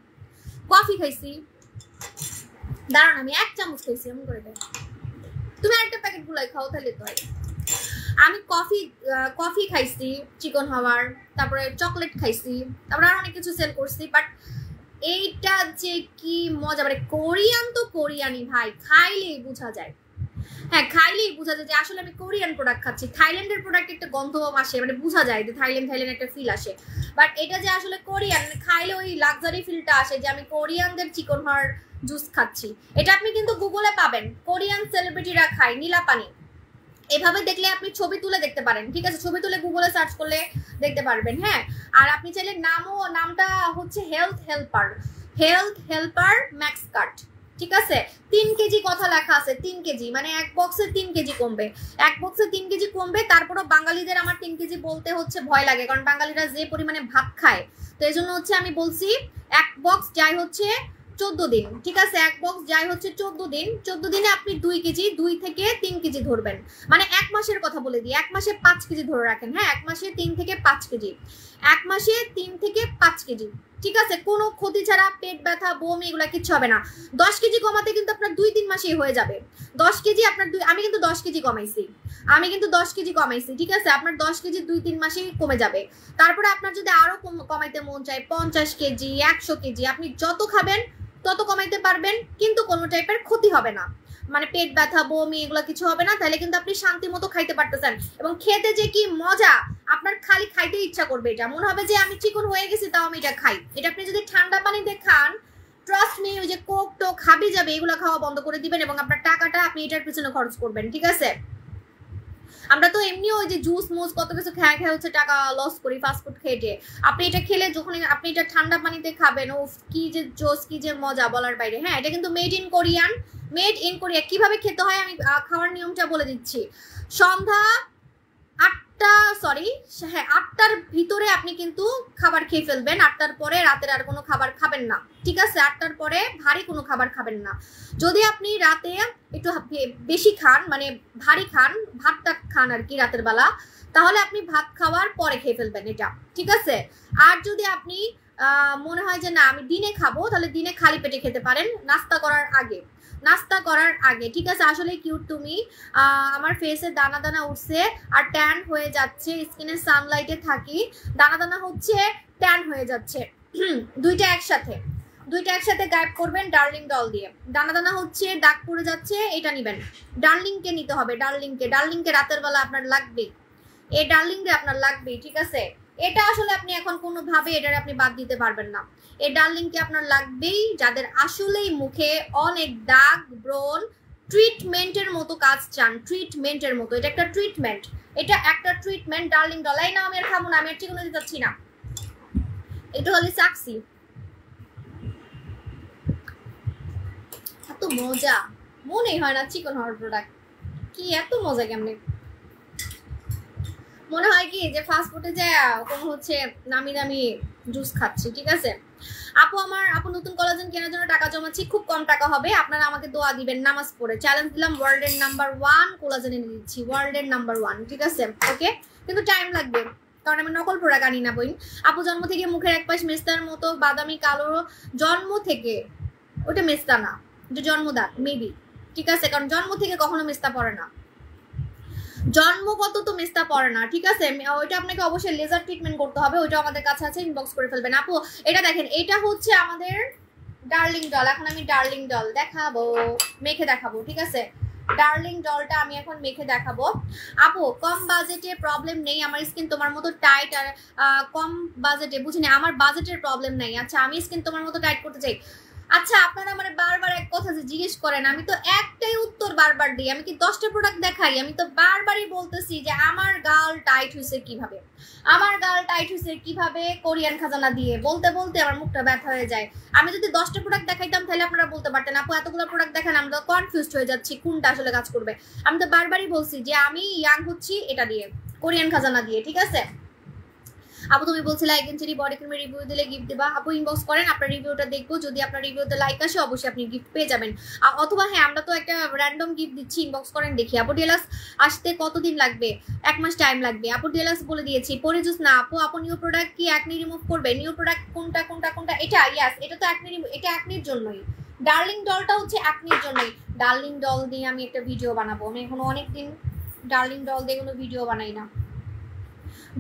[SPEAKER 1] কফি খাইছি, দাঁড়ান আমি 1 চামচ খাইছি, এমন করে দেয়। তুমি আরেকটা প্যাকেট গুলাই খাও তাহলে তো হয়। আমি কফি খাইছি চিকন হওয়ার, তারপরে চকলেট খাইছি, তারপরে আর অনেক কিছু সেল করছি, বাট এইটা যে কি মজা, মানে কোরিয়ান তো কোরিয়ানই ভাই, খাইলেই বোঝা যায়। হ্যাঁ খাইলেই বোঝা যায় যে আসলে আমি কোরিয়ান প্রোডাক্ট খাচ্ছি। থাইল্যান্ডের প্রোডাক্ট একটা গন্ধ আসে, মানে বোঝা যায় যে থাইল্যান্ড একটা ফিল আসে, বাট এটা যে আসলে কোরিয়ান, খাইলে ওই লাক্সারি ফিলটা আসে যে আমি কোরিয়ানদের চিকন হওয়ার জুস খাচ্ছি। এটা আপনি কিন্তু গুগলে পাবেন, কোরিয়ান সেলিব্রিটিরা খায় নীলাপানি, এভাবে দেখলে আপনি ছবি তুলে দেখতে পারেন, ঠিক আছে? ছবি তুলে গুগলে সার্চ করলে দেখতে পারবেন। হ্যাঁ আর আপনি চাইলে নামটা হচ্ছে হেলথ হেল্পার ম্যাক্স কাট, ঠিক আছে? 3 কেজি কথা লেখা আছে, 3 কেজি মানে 1 বক্সে 3 কেজি কমবে, 1 বক্সে 3 কেজি কমবে। তারপরও বাঙালিদের আমার 3 কেজি বলতে হচ্ছে ভয় লাগে, কারণ বাঙালিরা যে পরিমাণে ভাত খায়, তো এই জন্য হচ্ছে আমি বলছি 1 বক্স যাই হচ্ছে 14 দিন, ঠিক আছে? 1 বক্স যাই হচ্ছে 14 দিন, 14 দিনে আপনি 2 কেজি, 2 থেকে 3 কেজি ধরবেন, মানে 1 মাসের কথা বলে দিই, 1 মাসে 5 কেজি ধরে রাখেন। হ্যাঁ 1 মাসে 3 থেকে 5 কেজি, 1 মাসে 3 থেকে 5 কেজি, ঠিক আছে? কোনো ক্ষতি ছাড়া, পেট ব্যথা বমি এগুলা কিচ্ছু হবে না। 10 কেজি কমাতে কিন্তু আপনার 2-3 মাসেই হয়ে যাবে। 10 কেজি আপনার আমি কিন্তু 10 কেজি কমাইছি, ঠিক আছে? আপনার 10 কেজি 2-3 মাসেই কমে যাবে। তারপরে আপনার যদি আরো কমাইতে মন চায় 50 কেজি 100 কেজি, আপনি যত খাবেন তত কমাইতে পারবেন, কিন্তু কোনো টাইপের ক্ষতি হবে না, মানে পেট ব্যথা বমি এগুলো কিছু হবে না। তাহলে কিন্তু আপনি শান্তি মতো খাইতে পারতেছেন, এবং খেতে যে কি মজা, আপনার খালি খাইতে ইচ্ছা করবে। এটা মনে হবে যে আমি চিকন হয়ে গেছি তাও আমি এটা খাই। এটা আপনি যদি ঠান্ডা পানিতে খান, ট্রাস্ট মি, ওই যে কোক টোক হাবি যাবে এগুলো খাওয়া বন্ধ করে দিবেন, এবং আপনার টাকাটা আপনি এটার পিছনে খরচ করবেন, ঠিক আছে? আমরা তো এমনিও ওই যে জুস মুস কত কিছু খেয়ে হচ্ছে টাকা লস করি ফাস্টফুড খেয়ে। আপনি এটা খেলে যখন আপনি এটা ঠান্ডা পানিতে খাবেন, ও কি যে জোস, কি যে মজা বলার বাইরে। হ্যাঁ এটা কিন্তু মেড ইন কোরিয়া। কিভাবে খেতে হয় আমি খাওয়ার নিয়মটা বলে দিচ্ছি। সন্ধ্যা 8টার ভিতরে আপনি কিন্তু খাবার খেয়ে ফেলবেন। 8টার পরে রাতের আর কোনো খাবার খাবেন না, ঠিক আছে? 8টার পরে ভারী কোনো খাবার খাবেন না। যদি আপনি রাতে একটু বেশি খান, মানে ভারী খান, ভাতটা খান আর কি রাতের বেলা, তাহলে আপনি ভাত খাওয়ার পরে খেয়ে ফেলবেন এটা, ঠিক আছে? আর যদি আপনি মনে হয় যে না আমি দিনে খাবো, তাহলে দিনে খালি পেটে খেতে পারেন, নাস্তা করার আগে, ঠিক আছে? আসলে কিউট তুমি, আমার ফেসে দানা দানা উঠছে আর ট্যান হয়ে যাচ্ছে, স্কিনের সানলাইটে থাকি, দানা দানা হচ্ছে, ট্যান হয়ে যাচ্ছে, দুইটা একসাথে গায়েব করবেন ডার্লিং ডল দিয়ে। দানা দানা হচ্ছে, দাগ পড়ে যাচ্ছে, এটা নিবেন, ডার্লিংকে নিতে হবে, ডার্লিংকে রাতের বেলা আপনার লাগবেই, এই ডার্লিংটা আপনার লাগবেই, ঠিক আছে? এটা আসলে আপনি এখন কোনোভাবে এটার আপনি বাদ দিতে পারবেন না, এই ডার্লিংকে আপনার লাগবেই। যাদের আসলেই মুখে অনেক দাগ, ব্রণ, ট্রিটমেন্টের মতো কাজ চান, ট্রিটমেন্টের মতো, এটা একটা ট্রিটমেন্ট, ডার্লিং ডলাই না, আমি আর খাবো না, আমি আর চিকন দিতে চাচ্ছি না, একটু হলে চাকসি। এত মজা, মনেই হয় না চিকন হওয়ার প্রোডাক্ট কি এত মজা, কেমনে মনে হয় কি যে ফাস্ট ফুডে যায় কোনো হচ্ছে নামি দামি জুস খাচ্ছি, ঠিক আছে? আপু নতুন কোলাজেন কেনার জন্য টাকা জমাচ্ছি, খুব কম টাকা হবে, আপনারা আমাকে দোয়া দিবেন নামাজ পড়ে। চ্যালেঞ্জ দিলাম, ওয়ার্ল্ডের নাম্বার 1 কোলাজেন এনে দিচ্ছি, ওয়ার্ল্ডের নাম্বার 1, ঠিক আছে? ওকে, কিন্তু টাইম লাগবে, কারণ আমি নকল প্রোডাক্ট আনি না বই। আপু জন্ম থেকে মুখের এক পাশ মেস্তার মতো বাদামি কালো, জন্ম থেকে, ওটা মেস্তা না, যে জন্মদাগ মেবি, ঠিক আছে? কারণ জন্ম থেকে কখনো মেস্তা পড়ে না, জন্মগত তো মেস্তা পড়ে না, ঠিক আছে? ওইটা আপনাকে অবশ্যই লেজার ট্রিটমেন্ট করতে হবে, ওইটা আমাদের কাছে আছে, ইনবক্স করে ফেলবেন। আপু এটা দেখেন, এটা হচ্ছে আমাদের ডার্লিং ডল, এখন আমি ডার্লিং ডল দেখাবো, মেখে দেখাবো, ঠিক আছে? ডার্লিং ডলটা আমি এখন মেখে দেখাবো। আপু কম বাজেটে প্রবলেম নেই, আমার স্কিন তোমার মতো টাইট, আর কম বাজেটে বুঝিনি, আমার বাজেটের প্রবলেম নাই। আচ্ছা আমি স্কিন তোমার মতো টাইট করতে চাই। আচ্ছা আপনারা মানে বারবার এক কথা যে জিজ্ঞেস করেন, আমি তো একটাই উত্তর বারবার দিই। আমি কি 10টা প্রোডাক্ট দেখাই? আমি তো বারবারই বলতেছি যে আমার গাল টাইট হয়েছে কিভাবে, আমার গাল টাইট হয়েছে কিভাবে, কোরিয়ান খাজানা দিয়ে। বলতে বলতে আমার মুখটা ব্যথা হয়ে যায়। আমি যদি 10টা প্রোডাক্ট দেখাইতাম তাহলে আপনারা বলতে পারতেন আপু এতগুলো প্রোডাক্ট দেখান, আমরা কনফিউজড হয়ে যাচ্ছি কোনটা আসলে কাজ করবে। আমি তো বারবারই বলছি যে আমি ইয়াং হচ্ছি এটা দিয়ে, কোরিয়ান খাজানা দিয়ে, ঠিক আছে? আপু তুমি বলছিলে এগেনচেরি বডি ক্রিমের রিভিউ দিলে গিফট দিবা। আপু ইনবক্স করেন, আপনার রিভিউটা দেখবো। যদি আপনার রিভিউতে লাইক আসে অবশ্যই আপনি গিফট পেয়ে যাবেন। অথবা হ্যাঁ আমরা তো একটা র্যান্ডম গিফট দিচ্ছি, ইনবক্স করেন দেখি। আপু ডিএলএস আসতে কতদিন লাগবে? 1 মাস টাইম লাগবে। আপু ডিএলএস বলে দিয়েছি। পরে জুস না আপু, আপু নিউ প্রোডাক্ট কি একনি রিমুভ করবে? নিউ প্রোডাক্ট কোনটা কোনটা কোনটা? এটা ইয়াস, এটা তো একনি, এটা একনির জন্যই। ডার্লিং ডলটা হচ্ছে একনির জন্যই। ডার্লিং ডল দিয়ে আমি একটা ভিডিও বানাবো, আমি এখন অনেকদিন ডার্লিং ডল দিয়ে কোনো ভিডিও বানাই না।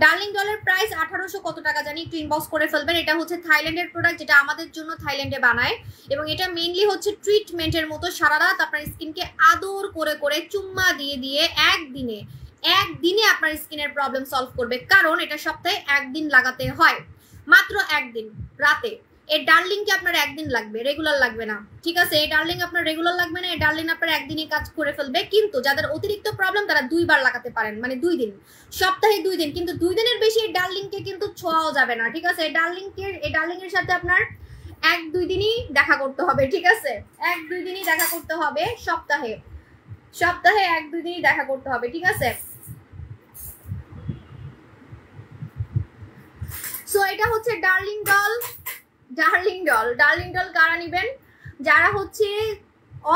[SPEAKER 1] ডার্লিং ডলের প্রাইস 1800 কত টাকা জানি, একটু ইনবক্স করে ফেলবেন। এটা হচ্ছে থাইল্যান্ডের প্রোডাক্ট, যেটা আমাদের জন্য থাইল্যান্ডে বানায়, এবং এটা মেইনলি হচ্ছে ট্রিটমেন্টের মতো। সারা রাত আপনার স্কিনকে আদর করে করে চুম্মা দিয়ে দিয়ে একদিনে আপনার স্কিনের প্রবলেম সলভ করবে। কারণ এটা সপ্তাহে 1 দিন লাগাতে হয়, মাত্র 1 দিন রাতে। এই ডার্লিংকে আপনার 1 দিন লাগবে, রেগুলার লাগবে না, ঠিক আছে? এই ডার্লিং আপনার রেগুলার লাগবে না, এই ডার্লিং আপনার 1 দিনে কাজ করে ফেলবে। কিন্তু যাদের অতিরিক্ত প্রবলেম তারা 2 বার লাগাতে পারেন, মানে 2 দিন, সপ্তাহে 2 দিন। কিন্তু 2 দিনের বেশি এই ডার্লিংকে কিন্তু ছোঁয়াও যাবে না, ঠিক আছে? এই ডার্লিং এর সাথে আপনার 1-2 দিনই দেখা করতে হবে, ঠিক আছে? 1-2 দিনই দেখা করতে হবে, সপ্তাহে 1-2 দিনই দেখা করতে হবে, ঠিক আছে? সো এটা হচ্ছে ডার্লিং ডল। ডার্লিং ডল কারা নিবেন? যারা হচ্ছে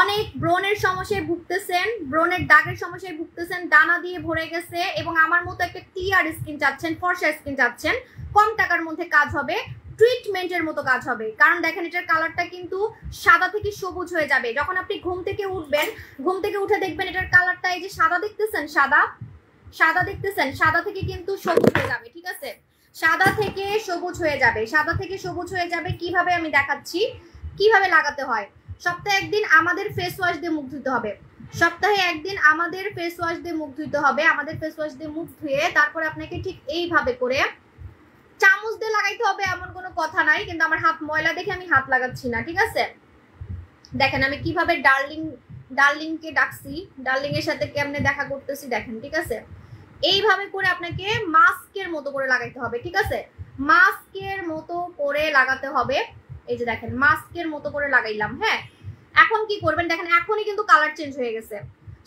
[SPEAKER 1] অনেক ব্রণের সমস্যায় ভুগতেছেন, ব্রণের দাগের সমস্যায় ভুগতেছেন, দানা দিয়ে ভরে গেছে, এবং আমার মতো একটা ক্লিয়ার স্কিন চাচ্ছেন, ফর্সা স্কিন চাচ্ছেন, কম টাকার মধ্যে কাজ হবে, ট্রিটমেন্টের মতো কাজ হবে। কারণ দেখেন এটার কালারটা কিন্তু সাদা থেকে সবুজ হয়ে যাবে। যখন আপনি ঘুম থেকে উঠবেন, ঘুম থেকে উঠে দেখবেন এটার কালারটা এই যে সাদা দেখতেছেন, সাদা দেখতেছেন, সাদা থেকে কিন্তু সবুজ হয়ে যাবে, ঠিক আছে? সাদা থেকে সবুজ হয়ে যাবে, সাদা থেকে সবুজ হয়ে যাবে। কিভাবে আমি দেখাচ্ছি কিভাবে লাগাতে হয়। সপ্তাহে 1 দিন আমাদের ফেস ওয়াশ দিয়ে মুখ ধুতে হবে, সপ্তাহে 1 দিন আমাদের ফেস ওয়াশ দিয়ে মুখ ধুতে হবে। আমাদের ফেস ওয়াশ দিয়ে মুখ ধুয়ে তারপরে আপনাকে ঠিক এইভাবে করে চামচ দিয়ে লাগাইতে হবে, এমন কোনো কথা নাই। কিন্তু আমার হাত ময়লা দেখে আমি হাত লাগাচ্ছি না, ঠিক আছে? দেখেন আমি কিভাবে ডার্লিংকে ডাকছি, ডার্লিং এর সাথে কেমনে দেখা করতেছি দেখেন, ঠিক আছে? এইভাবে করে আপনাকে মাস্কের মতো করে লাগাইতে হবে, ঠিক আছে? মাস্কের মতো করে লাগাতে হবে। এই যে দেখেন মাস্কের মতো করে লাগাইলাম। হ্যাঁ, এখন কি করবেন দেখেন, এখনই কিন্তু কালার চেঞ্জ হয়ে গেছে,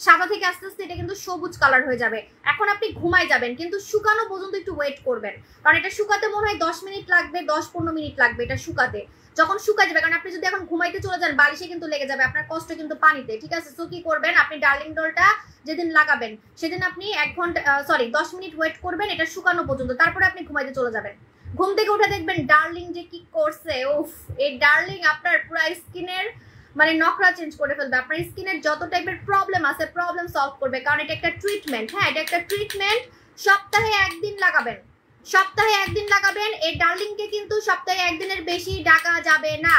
[SPEAKER 1] সাদা থেকে আস্তে আস্তে এটা কিন্তু সবুজ কালার হয়ে যাবে। এখন আপনি ঘুমাই যাবেন, কিন্তু শুকানো পর্যন্ত একটু ওয়েট করবেন, কারণ এটা শুকাতে মনে হয় 10 মিনিট লাগবে, 10-15 মিনিট লাগবে এটা শুকাতে। যখন শুকায় যাবে, কারণ আপনি যদি এখন ঘুমাইতে চলে যান বালিশে কিন্তু লেগে যাবে, আপনার কষ্ট কিন্তু পানিতে, ঠিক আছে? সো কি করবেন, আপনি ডার্লিং ডলটা যেদিন লাগাবেন সেদিন আপনি 10 মিনিট ওয়েট করবেন এটা শুকানো পর্যন্ত, তারপরে আপনি ঘুমাইতে চলে যাবেন। ঘুম থেকে উঠে দেখবেন ডার্লিং যে কি করছে, উফ! এই ডার্লিং আপনার পুরো স্কিনের মানে নকরা চেঞ্জ করে ফেলবে, আপনার স্কিনের যত টাইপের প্রবলেম আছে প্রবলেম সলভ করবে। কারণ এটা একটা ট্রিটমেন্ট। হ্যাঁ, এটা একটা ট্রিটমেন্ট। সপ্তাহে 1 দিন লাগাবেন, সপ্তাহে 1 দিন লাগাবেন। এই ডার্লিংকে কিন্তু সপ্তাহে 1 দিনের বেশি ডাকা যাবে না,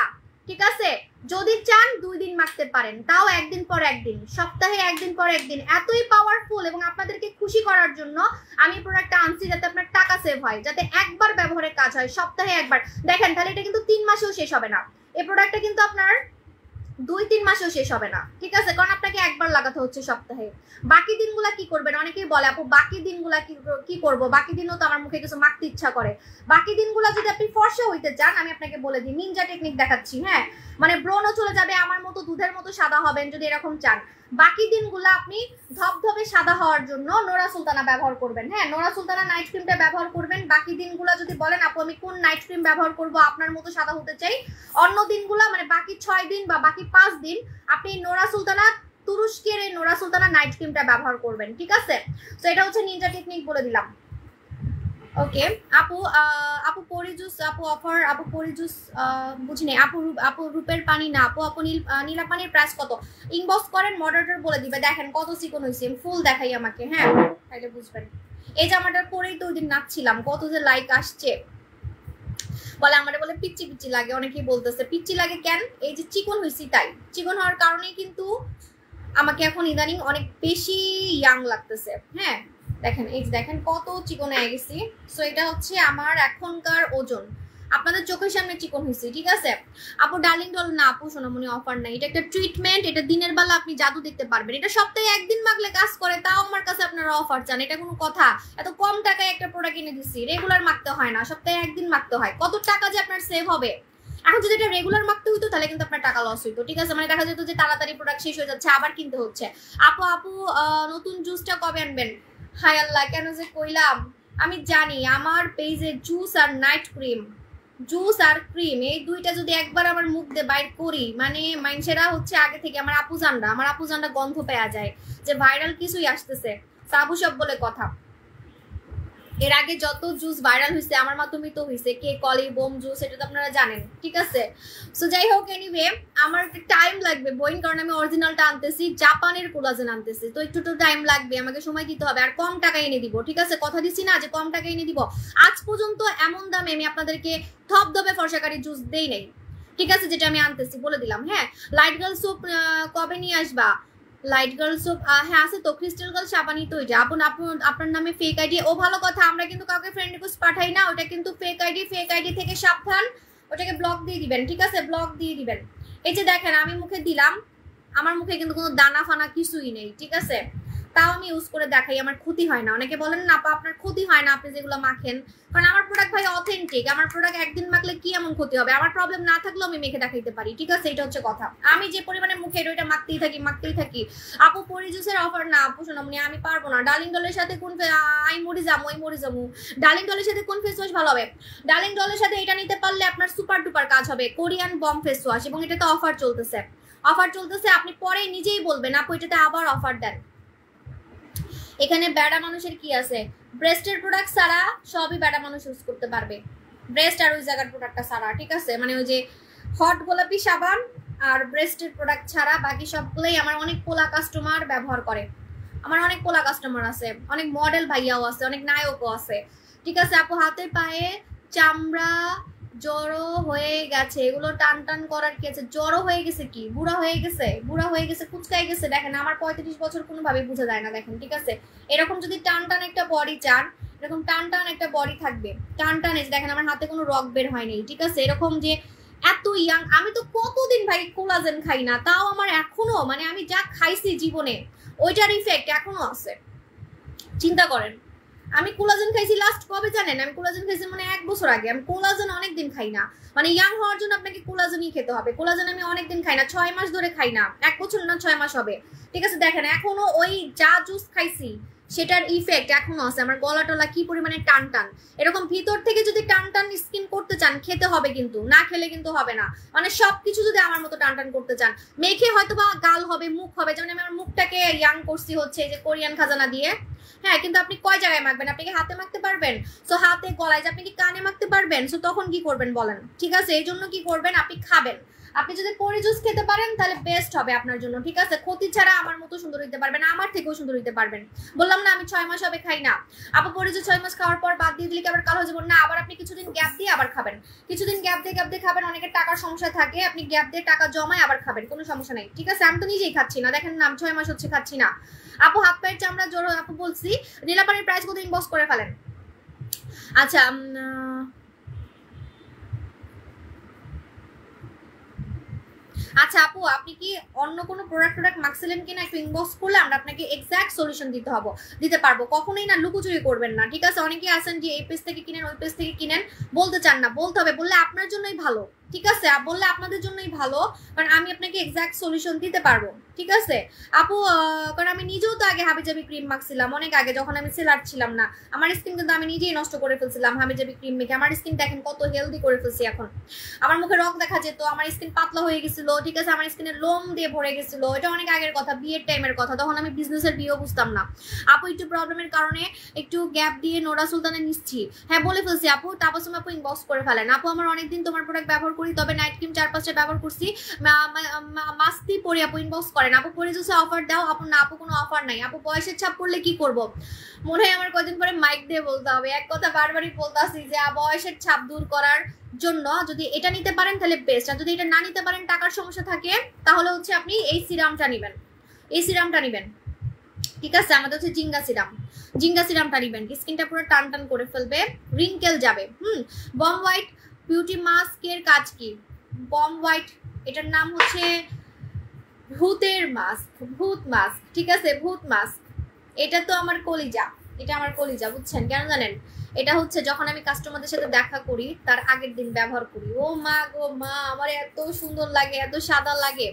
[SPEAKER 1] ঠিক আছে? যদি চান 2 দিন মাখতে পারেন, তাও 1 দিন পর 1 দিন, সপ্তাহে 1 দিন পর 1 দিন। এতই পাওয়ারফুল, এবং আপনাদেরকে খুশি করার জন্য আমি প্রোডাক্টটা আনছি যাতে আপনার টাকা সেভ হয়, যাতে একবার ব্যবহারে কাজ হয়, সপ্তাহে একবার। দেখেন তাহলে এটা কিন্তু 3 মাসেও শেষ হবে না, এই প্রোডাক্টটা কিন্তু আপনার 2-3 মাসেও শেষ হবে না, ঠিক আছে? কারণ আপনাকে একবার লাগাতে হচ্ছে সপ্তাহে। বাকি দিনগুলা কি করবেন? অনেকেই বলে আপু বাকি দিনগুলা কি করব, বাকি দিনও তো আমার মুখে কিছু মাখতে ইচ্ছা করে। বাকি দিনগুলা যদি আপনি ফর্সা হইতে চান, আমি আপনাকে বলে দিই, নিনজা টেকনিক দেখাচ্ছি। হ্যাঁ, মানে ব্রণও চলে যাবে, আমার মতো দুধের মতো সাদা হবেন যদি এরকম চান। বাকি দিনগুলো আপনি ধবধবে সাদা হওয়ার জন্য নোরা সুলতানা ব্যবহার করবেন। হ্যাঁ, নোরা সুলতানা নাইট ক্রিমটা ব্যবহার করবেন। বাকি দিনগুলো যদি বলেন আপু আমি কোন নাইট ক্রিম ব্যবহার করব আপনার মতো সাদা হতে চাই, অন্য দিনগুলো মানে বাকি 6 দিন বা বাকি 5 দিন আপনি নোরা সুলতানা, তুরস্কের এই নোরা সুলতানা নাইট ক্রিমটা ব্যবহার করবেন, ঠিক আছে? তো এটা হচ্ছে নিনজা টেকনিক বলে দিলাম। ওকে আপু পরিজুস, আপু অফার, আপু পরিজুস বুঝিনি। আপু রূপের পানি না আপু, আপু নীলা পানির প্রাইস কত? ইনবক্স করেন, মডারেটর বলে দিবে। দেখেন কত চিকন হইছে, ফুল দেখাই আমাকে। হ্যাঁ, তাইলে বুঝবেন। এই জামাটা পরেই তো ওই দিন নাচছিলাম, কত যে লাইক আসছে। বলে আমারে বলে পিচ্চি পিচ্চি লাগে, অনেকেই বলতেছে পিচ্চি লাগে কেন, এই যে চিকন হয়েছি তাই। চিকন হওয়ার কারণেই কিন্তু আমাকে এখন ইদানিং অনেক বেশি ইয়াং লাগতেছে। হ্যাঁ দেখেন, এই যে দেখেন কত চিকন হয়ে গেছি। সো এটা হচ্ছে আমার এখনকার ওজন, আপনাদের চোখের সামনে চিকন হয়েছে, ঠিক আছে। আপু ডার্লিং ডল না আপু সোনামণি অফার নাই, এটা একটা ট্রিটমেন্ট, এটা দিনের বেলা আপনি জাদু দেখতে পারবেন, এটা সপ্তাহে একদিন মাখলে কাজ করে, তাও আমার কাছে আপনারা অফার চান, এটা কোনো কথা? এত কম টাকায় একটা প্রোডাক্ট কিনে দিচ্ছি, রেগুলার মাখতে হয় না, সপ্তাহে একদিন মাখতে হয়, কত টাকা যে আপনার সেভ হবে। এখন যদি এটা রেগুলার মাখতে হইতো তাহলে কিন্তু আপনার টাকা লস হইতো, ঠিক আছে। মানে দেখা যেত যে তাড়াতাড়ি প্রোডাক্ট শেষ হয়ে যাচ্ছে, আবার কিনতে হচ্ছে। আপু আপু নতুন জুসটা কবে আনবেন? হায় আল্লাহ, কেন যে কইলাম। আমি জানি আমার পেজে জুস আর নাইট ক্রিম, জুস আর ক্রিম এই দুইটা যদি একবার আমার মুখ দিয়ে বাইর করি, মানে মানুষেরা হচ্ছে আগে থেকে আমার আপুজানরা গন্ধ পেয়ে যায় যে ভাইরাল কিছুই আসতেছে, সাবু সব বলে কথা। এর আগে যত জুস ভাইরাল হয়েছে আমার মাধ্যমে তো হয়েছে, কে কলি বোম জুস, এটা তো আপনারা জানেন, ঠিক আছে। সো যাই হোক, এনিওয়ে আমার টাইম লাগবে বইন, কারণ আমি অরিজিনালটা আনতেছি, জাপানের কোলাজেন আনতেছি, তো একটু টাইম লাগবে, আমাকে সময় দিতে হবে, আর কম টাকা এনে দিব, ঠিক আছে। কথা দিচ্ছি না যে কম টাকা এনে দিব। আজ পর্যন্ত এমন দামে আমি আপনাদেরকে ধবধবে ফর্সাকারী জুস দেই নাই, ঠিক আছে, যেটা আমি আনতেছি বলে দিলাম। হ্যাঁ, লাইট গার্ল সোপ কবে নিয়ে আসবা? লাইট গার্ল সোপ হ্যাঁ আছে তো, ক্রিস্টাল গার্ল সাবানি তো ওইটা। আপনার নামে ফেক আইডি, ও ভালো কথা, আমরা কিন্তু কাউকে ফ্রেন্ড রিকোয়েস্ট পাঠাই না, ওটা কিন্তু ফেক আইডি থেকে সাবধান, ওটাকে ব্লক দিয়ে দিবেন, ঠিক আছে, ব্লক দিয়ে দিবেন। এই যে দেখেন আমি মুখে দিলাম, আমার মুখে কিন্তু কোনো দানা ফানা কিছুই নেই, ঠিক আছে, তাও আমি ইউজ করে দেখাই, আমার ক্ষতি হয় না। অনেকে বলেন না আপা আপনার ক্ষতি হয় না আপনি যেগুলো মাখেন, কারণ আমার প্রোডাক্ট ভাই অথেন্টিক, আমার প্রোডাক্ট একদিন মাখলে কি এমন ক্ষতি হবে, আমার প্রবলেম না থাকলেও আমি মেখে দেখাইতে পারি, ঠিক আছে, এটা হচ্ছে কথা। আমি যে পরিমাণে মুখে এটা মাখতেই থাকি। আপু পরি জুসের অফার না আপু সোনামনি, আমি পারবো না। ডার্লিং ডলের সাথে কোন মরি যাবো। ডার্লিং ডলের সাথে কোন ফেস ওয়াশ ভালো হবে? ডার্লিং ডলের সাথে এটা নিতে পারলে আপনার সুপার ডুপার কাজ হবে, কোরিয়ান বম ফেস ওয়াশ, এবং এটাতে অফার চলতেছে, আপনি পরে নিজেই বলবেন আপু এটাতে আবার অফার দেন। এখানে বেড়া মানুষের কি আছে? ব্রেস্টের প্রোডাক্ট ছাড়া সবই বেড়া মানুষ ইউজ করতে পারবে, ব্রেস্ট আর ওই জায়গার প্রোডাক্টটা ছাড়া, ঠিক আছে, মানে ওই যে হট গোলাপি সাবান আর ব্রেস্টের প্রোডাক্ট ছাড়া বাকি সবগুলোই আমার অনেক পোলা কাস্টমার ব্যবহার করে, আমার অনেক পোলা কাস্টমার আছে, অনেক মডেল ভাইয়াও আছে, অনেক নায়কও আছে, ঠিক আছে। আপু হাতে পায়ে চামড়া জড়ো হয়ে গেছে, এগুলো টান টান করার কি আছে? জড়ো হয়ে গেছে কি? বুড়া হয়ে গেছে, কুচকাই গেছে। দেখেন আমার 35 বছর কোনোভাবে বোঝা যায় না, দেখেন, ঠিক আছে। এরকম যদি টান টান একটা বডি চান, এরকম টান টান একটা বডি থাকবে, টান টান, দেখেন আমার হাতে কোনো রক বের হয়নি, ঠিক আছে। এরকম যে এত ইয়াং, আমি তো কতদিন ভাই কোলাজেন খাই না, তাও আমার এখনো মানে আমি যা খাইছি জীবনে ওইটার ইফেক্ট এখনো আছে, চিন্তা করেন। আমি কোলাজেন খাইছি লাস্ট কবে জানেন? আমি কোলাজেন খাইছি মানে 1 বছর আগে। আমি কোলাজেন অনেকদিন খাই না, মানে ইয়াং হওয়ার জন্য আপনাকে কোলাজেনই খেতে হবে। কোলাজেন আমি অনেকদিন খাই না, 6 মাস ধরে খাই না, 1 বছর না 6 মাস হবে, ঠিক আছে। দেখেন এখনো ওই যা জুস খাইছি সেটার ইফেক্ট এখনো আছে, আমার গলা টলা কি পরিমাণে টান টান। এরকম ভিতর থেকে যদি টান টান স্কিন করতে চান খেতে হবে, কিন্তু না খেলে কিন্তু হবে না। মানে সবকিছু যদি আমার মতো টান টান করতে চান, মেখে হয়তো বা গাল হবে, মুখ হবে, যেমন আমি আমার মুখটাকে ইয়াং করছি হচ্ছে যে কোরিয়ান খাজানা দিয়ে, হ্যাঁ, কিন্তু আপনি কয় জায়গায় মাখবেন? আপনি কি হাতে মাখতে পারবেন? সো হাতে, গলায়, আপনি কি কানে মাখতে পারবেন? সো তখন কি করবেন বলেন, ঠিক আছে। এই জন্য কি করবেন, আপনি খাবেন। আপনি যদি পরি জুস খেতে পারেন তাহলে বেস্ট হবে আপনার জন্য, ঠিক আছে। ক্ষতি ছাড়া আমার মতো সুন্দর হইতে পারবেন, আমার থেকেও সুন্দর হইতে পারবেন। বললাম না আমি 6 মাস হবে খাই না। আপু পরি জুস 6 মাস খাওয়ার পর বাদ দিয়ে দিলে কি আবার কালো হয়ে যাবো? না, আবার আপনি কিছুদিন গ্যাপ দিয়ে আবার খাবেন, কিছুদিন গ্যাপ দিয়ে খাবেন। অনেকের টাকার সমস্যা থাকে, আপনি গ্যাপ দিয়ে টাকা জমায় আবার খাবেন, কোনো সমস্যা নেই, ঠিক আছে। আমি তো নিজেই খাচ্ছি না, দেখেন নাম 6 মাস হচ্ছে খাচ্ছি না। আপু হাত পায়ের চামড়া জোর, আপু বলছি নীলাপানির প্রাইস কত ইনবক্স করে ফেলেন। আচ্ছা আচ্ছা আপু আপনি কি অন্য কোনো প্রোডাক্ট মাখছিলেন কিনা একটু ইনবক্স করলে আমরা আপনাকে এক্সাক্ট সলিউশন দিতে পারবো। কখনোই না লুকোচুরি করবেন না, ঠিক আছে। অনেকেই আছেন যে এই পেজ থেকে কিনেন ওই পেজ থেকে কিনেন, বলতে চান না, বলতে হবে, বললে আপনার জন্যই ভালো, ঠিক আছে। বললে আপনাদের জন্যই ভালো, কারণ আমি আপনাকে এক্সাক্ট সলিউশন দিতে পারবো, ঠিক আছে আপু। কারণ আমি নিজেও তো আগে হাবিজাবি ক্রিম মাখছিলাম অনেক আগে, যখন আমি সেলার ছিলাম না। আমার স্কিন কিন্তু আমি নিজেই নষ্ট করে ফেলছিলাম হাবিজাবি ক্রিম মেখে। আমার স্কিন দেখেন কত হেলদি করে ফেলছি এখন। আমার মুখে রং দেখা যেত, আমার স্কিন পাতলা হয়ে গেছিল, ঠিক আছে। আমার স্কিনে লোম দিয়ে ভরে গেছিল, এটা অনেক আগের কথা, বিয়ের টাইমের কথা, তখন আমি বিজনেসের বিয়েও বুঝতাম না। আপু একটু প্রবলেমের কারণে একটু গ্যাপ দিয়ে নোরা সুলতানে নিচ্ছি, হ্যাঁ বলে ফেলছি আপু। তাপসম আপু ইনবক্স করে ফেলেন। আপু আমার অনেকদিন তোমার প্রোডাক্ট ব্যবহার করি, তবে নাইট ক্রিম 4-5টা ব্যবহার করছি, মাস্তি পরি। আপু ইনবক্স করেন, আপু পরে যদি অফার দাও। আপু না আপু কোনো অফার নাই। আপু বয়সের ছাপ পড়লে কি করব? মনে হয় আমার কদিন পরে মাইক দিয়ে বলতে হবে, এক কথা বারবারই বলতেছি যে বয়সের ছাপ দূর করার জন্য যদি এটা নিতে পারেন তাহলে বেস্ট, আর যদি এটা না নিতে পারেন, টাকার সমস্যা থাকে, তাহলে হচ্ছে আপনি এই সিরামটা নেবেন, এই সিরামটা নেবেন, ঠিক আছে? আমাদের হচ্ছে জিঙ্গা সিরামটা নেবেন, স্কিনটা পুরো টান টান করে ফেলবে, রিঙ্কেল যাবে। বম হোয়াইট বিউটি মাস্কের কাজ কি? বম হোয়াইট এটার নাম হচ্ছে ভূতের মাস্ক, ভূত মাস্ক, ঠিক আছে? ভূত মাস্ক। এটা তো আমার কলিজা, এটা আমার কলিজা, বুঝছেন? কেন জানেন? এটা হচ্ছে যখন আমি কাস্টমারদের সাথে দেখা করি তার আগের দিন ব্যবহার করি, ও মা গো মা, আমার এত সুন্দর লাগে, এত সাদা লাগে,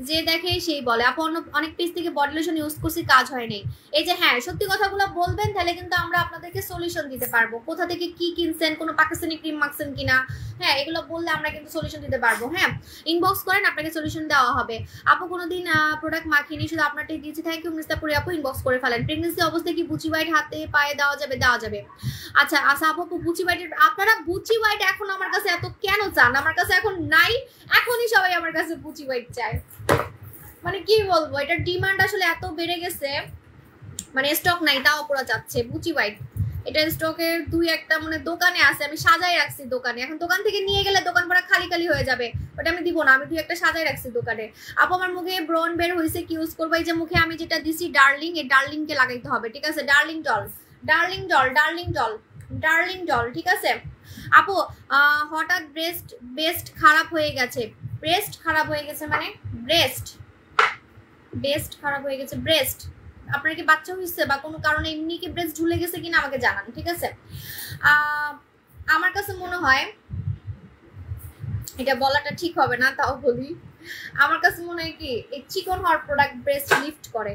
[SPEAKER 1] যে দেখে সেই বলে আপু অনেক পেজ থেকে বডি লোশন ইউজ করছি, কাজ হয় নাই। এই যে হ্যাঁ, সত্যি কথাগুলো বলবেন, তাহলে কিন্তু আমরা আপনাদেরকে সলিউশন দিতে পারবো। কোথা থেকে কি কিনছেন, কোনো পাকিস্তানি ক্রিম মাখছেন কিনা, হ্যাঁ এগুলো বললে আমরা কিন্তু সলিউশন দিতে পারবো। হ্যাঁ, ইনবক্স করেন, আপনাকে সলিউশন দেওয়া হবে। আপু কোনোদিন প্রোডাক্ট মাখিনি, শুধু আপনারটাই দিয়েছি, থ্যাংক ইউ মিস্তাপুরি আপু। ইনবক্স করে ফেলেন। প্রেগনেন্সি অবস্থায় কি বুচি হোয়াইট হাতে পায়ে দেওয়া যাবে? দেওয়া যাবে। আচ্ছা আচ্ছা আপু, বুচি হোয়াইটের, আপনারা বুচি হোয়াইট এখন আমার কাছে এত কেন চান? আমার কাছে এখন নাই, এখনই সবাই আমার কাছে বুচি হোয়াইট চায়। মানে কি বলবো, এটার ডিমান্ড আসলে এত বেড়ে গেছে, মানে স্টক নাই, তাও পুরো যাচ্ছে বুচি হোয়াইট। এটা স্টকের দুই একটা মানে দোকানে আছে, আমি সাজাই রাখছি দোকানে। এখন দোকান থেকে নিয়ে গেলে দোকান পুরো খালি খালি হয়ে যাবে, ওটা আমি দিব না, আমি দুই একটা সাজাই রাখছি দোকানে। আপু আমার মুখে ব্রন বের হয়েছে, কি ইউজ করবো? এই যে মুখে আমি যেটা দিছি ডার্লিং, এই ডার্লিংকে লাগাইতে হবে, ঠিক আছে? ডার্লিং জল, ডার্লিং জল, ডার্লিং জল, ডার্লিং জল, ঠিক আছে? আপু হঠাৎ বেস্ট খারাপ হয়ে গেছে, ব্রেস্ট খারাপ হয়ে গেছে মানে ব্রেস্ট খারাপ হয়ে গেছে, ব্রেস্ট আপনার কি বাচ্চা হয়েছে বা কোনো কারণে এমনি কি ব্রেস্ট ঝুলে গেছে কিনা আমাকে জানান, ঠিক আছে? আমার কাছে মনে হয়, এটা বলাটা ঠিক হবে না, তাও বলি, আমার কাছে মনে হয় কি এই চিকন হওয়ার প্রোডাক্ট ব্রেস্ট লিফট করে,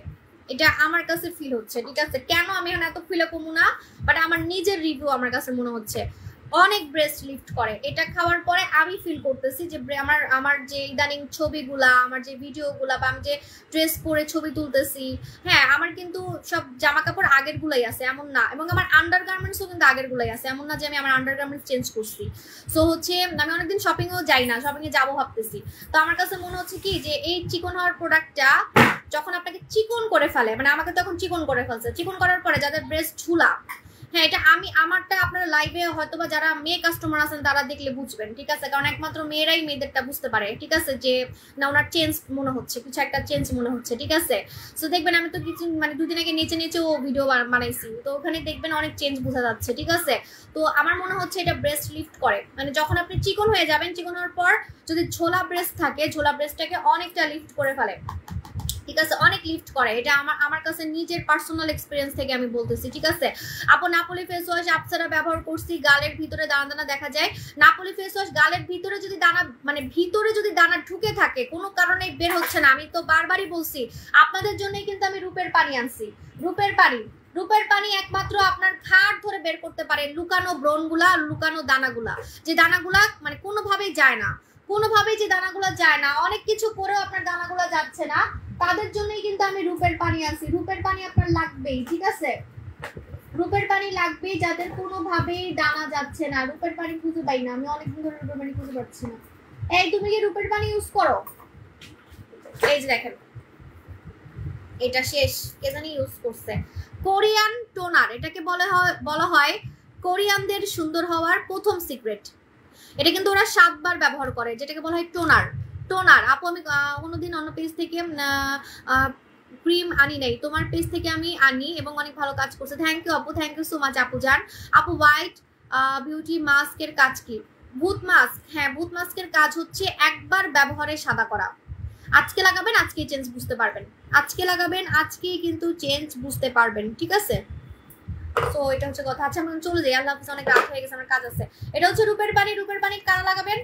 [SPEAKER 1] এটা আমার কাছে ফিল হচ্ছে, ঠিক আছে? কেন আমি এখন এত ফিলে কমু না, বাট আমার নিজের রিভিউ আমার কাছে মনে হচ্ছে অনেক ব্রেস্ট লিফট করে। এটা খাওয়ার পরে আমি ফিল করতেছি যে আমার যে ইদানিং ছবিগুলা, আমার যে ভিডিওগুলা, বা আমি যে ড্রেস পরে ছবি তুলতেছি, হ্যাঁ আমার কিন্তু সব জামা কাপড় আগের গুলাই আছে এমন না, এবং আমার আন্ডার গার্মেন্টসও কিন্তু আগের গুলাই আছে, এমন না যে আমি আমার আন্ডার গার্মেন্টস চেঞ্জ করছি। সো হচ্ছে আমি অনেকদিন শপিংও যাই না, শপিংয়ে যাবো ভাবতেছি। তো আমার কাছে মনে হচ্ছে কি যে এই চিকন হওয়ার প্রোডাক্টটা যখন আপনাকে চিকন করে ফেলে, মানে আমাকে তখন চিকন করে ফেলছে, চিকন করার পরে যাদের ব্রেস্ট ঝুলা, হ্যাঁ এটা আমারটা আপনারা লাইভে হয়তো বা যারা মেয়ে কাস্টমার আছেন তারা দেখলে বুঝবেন, ঠিক আছে? কারণ একমাত্র মেয়েরাই মেয়েদেরটা বুঝতে পারে, ঠিক আছে? যে না ওনার চেঞ্জ মনে হচ্ছে, কিছু একটা চেঞ্জ মনে হচ্ছে, ঠিক আছে? সো দেখবেন আমি তো কিছু মানে দুদিন আগে নিচে ও ভিডিও বানাইছি, তো ওখানে দেখবেন অনেক চেঞ্জ বোঝা যাচ্ছে, ঠিক আছে? তো আমার মনে হচ্ছে এটা ব্রেস্ট লিফট করে, মানে যখন আপনি চিকন হয়ে যাবেন, চিকন হওয়ার পর যদি ঝোলা ব্রেস্ট থাকে, ঝোলা ব্রেস্টটাকে অনেকটা লিফট করে ফেলে, ঠিক আছে? অনেক লিফট করে, এটা আমার কাছে নিজের পার্সোনাল এক্সপিরিয়েন্স থেকে আমি বলতেছি, ঠিক আছে? আপু নাপোলি ফেস ওয়াশ আপসারা ব্যবহার করছি, গালের ভিতরে দানা দানা দেখা যায়। নাপোলি ফেস ওয়াশ গালের ভিতরে যদি দানা, মানে ভিতরে যদি দানা ঢুকে থাকে, কোনো কারণে বের হচ্ছে না, আমি তো বারবারই বলছি আপনাদের জন্যই কিন্তু আমি রূপের পানি আনছি। রূপের পানি একমাত্র আপনার ঘাড় ধরে বের করতে পারে লুকানো ব্রণগুলা, লুকানো দানাগুলা, যে দানাগুলা মানে কোনোভাবেই যায় না, কোনোভাবেই যে দানাগুলা যায় না, অনেক কিছু করেও আপনার দানাগুলা যাচ্ছে না, তাদের জন্যই কিন্তু আমি রূপের পানি আনছি। রূপের পানি আপনার লাগবেই, ঠিক আছে? রূপের পানি লাগবেই যাদের কোনোভাবেই দানা যাচ্ছে না। রূপের পানি খুঁজে পাই না, আমি অনেকদিন ধরে রূপের পানি খুঁজে পাচ্ছি না। এই তুমি কি রূপের পানি ইউজ করো? এই যে দেখেন, এটা শেষ, কে জানি ইউজ করছে। কোরিয়ান টোনার, এটাকে বলা হয় কোরিয়ানদের সুন্দর হওয়ার প্রথম সিক্রেট। এটা কিন্তু ওরা 7 বার ব্যবহার করে, যেটাকে বলা হয় টোনার। আপু আমি কোনোদিন অন্য পেজ থেকে ক্রিম আনি নাই, তোমার পেজ থেকে আমি আনি এবং অনেক ভালো কাজ করছে। থ্যাংক ইউ আপু, থ্যাংক ইউ সো মাচ আপু জান। আপু হোয়াইট বিউটি মাস্কের কাজ কি? ভূত মাস্ক, হ্যাঁ ভূত মাস্কের কাজ হচ্ছে একবার ব্যবহারে সাদা করা। আজকে লাগাবেন, আজকেই চেঞ্জ বুঝতে পারবেন, আজকে লাগাবেন, আজকেই কিন্তু চেঞ্জ বুঝতে পারবেন, ঠিক আছে? তো এটা হচ্ছে কথা। আচ্ছা আমি চলে যাই, আল্লাহ হাফেজ, অনেক রাত হয়ে গেছে, আমার কাজ আছে। এটা হচ্ছে রূপের পানি। রূপের পানি কারা লাগাবেন?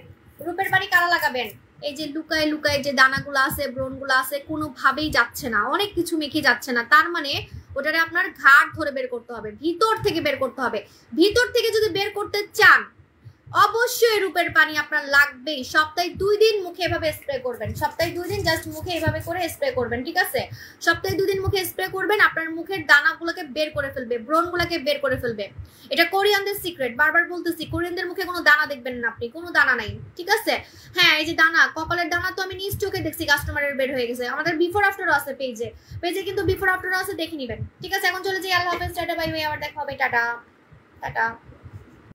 [SPEAKER 1] রূপের পানি কারা লাগাবেন? এই যে লুকায় লুকায় যে দানাগুলো আছে, ব্রণগুলো আছে, কোনোভাবেই যাচ্ছে না, অনেক কিছু মেখে যাচ্ছে না, তার মানে ওটারে আপনার ঘাড় ধরে বের করতে হবে, ভিতর থেকে বের করতে হবে। ভিতর থেকে যদি বের করতে চান, অবশ্যই রূপের পানি আপনার লাগবেই। সপ্তাহে 2 দিন মুখে এভাবে স্প্রে করবেন, সপ্তাহে 2 দিন জাস্ট মুখে এভাবে করে স্প্রে করবেন, ঠিক আছে? সপ্তাহে 2 দিন মুখে স্প্রে করবেন, আপনার মুখের দানাগুলোকে বের করে ফেলবে, ব্রণগুলোকে বের করে ফেলবে। এটা কোরিয়ানদের সিক্রেট, বারবার বলতেছি, কোরিয়ানদের মুখে কোনো দানা দেখবেন না আপনি, কোনো দানা নাই, ঠিক আছে? হ্যাঁ এই যে দানা, কপালের দানা তো আমি নিজ চোখে দেখছি কাস্টমারের বের হয়ে গেছে। আমাদের বিফোর আফটারও আছে পেজে কিন্তু বিফোর আফটারও আছে, দেখে নিবেন, ঠিক আছে? এখন চলে যাই, আল্লাহ হাফেজ, টাটা বাই বাই, আবার দেখা হবে, টাটা টাটা।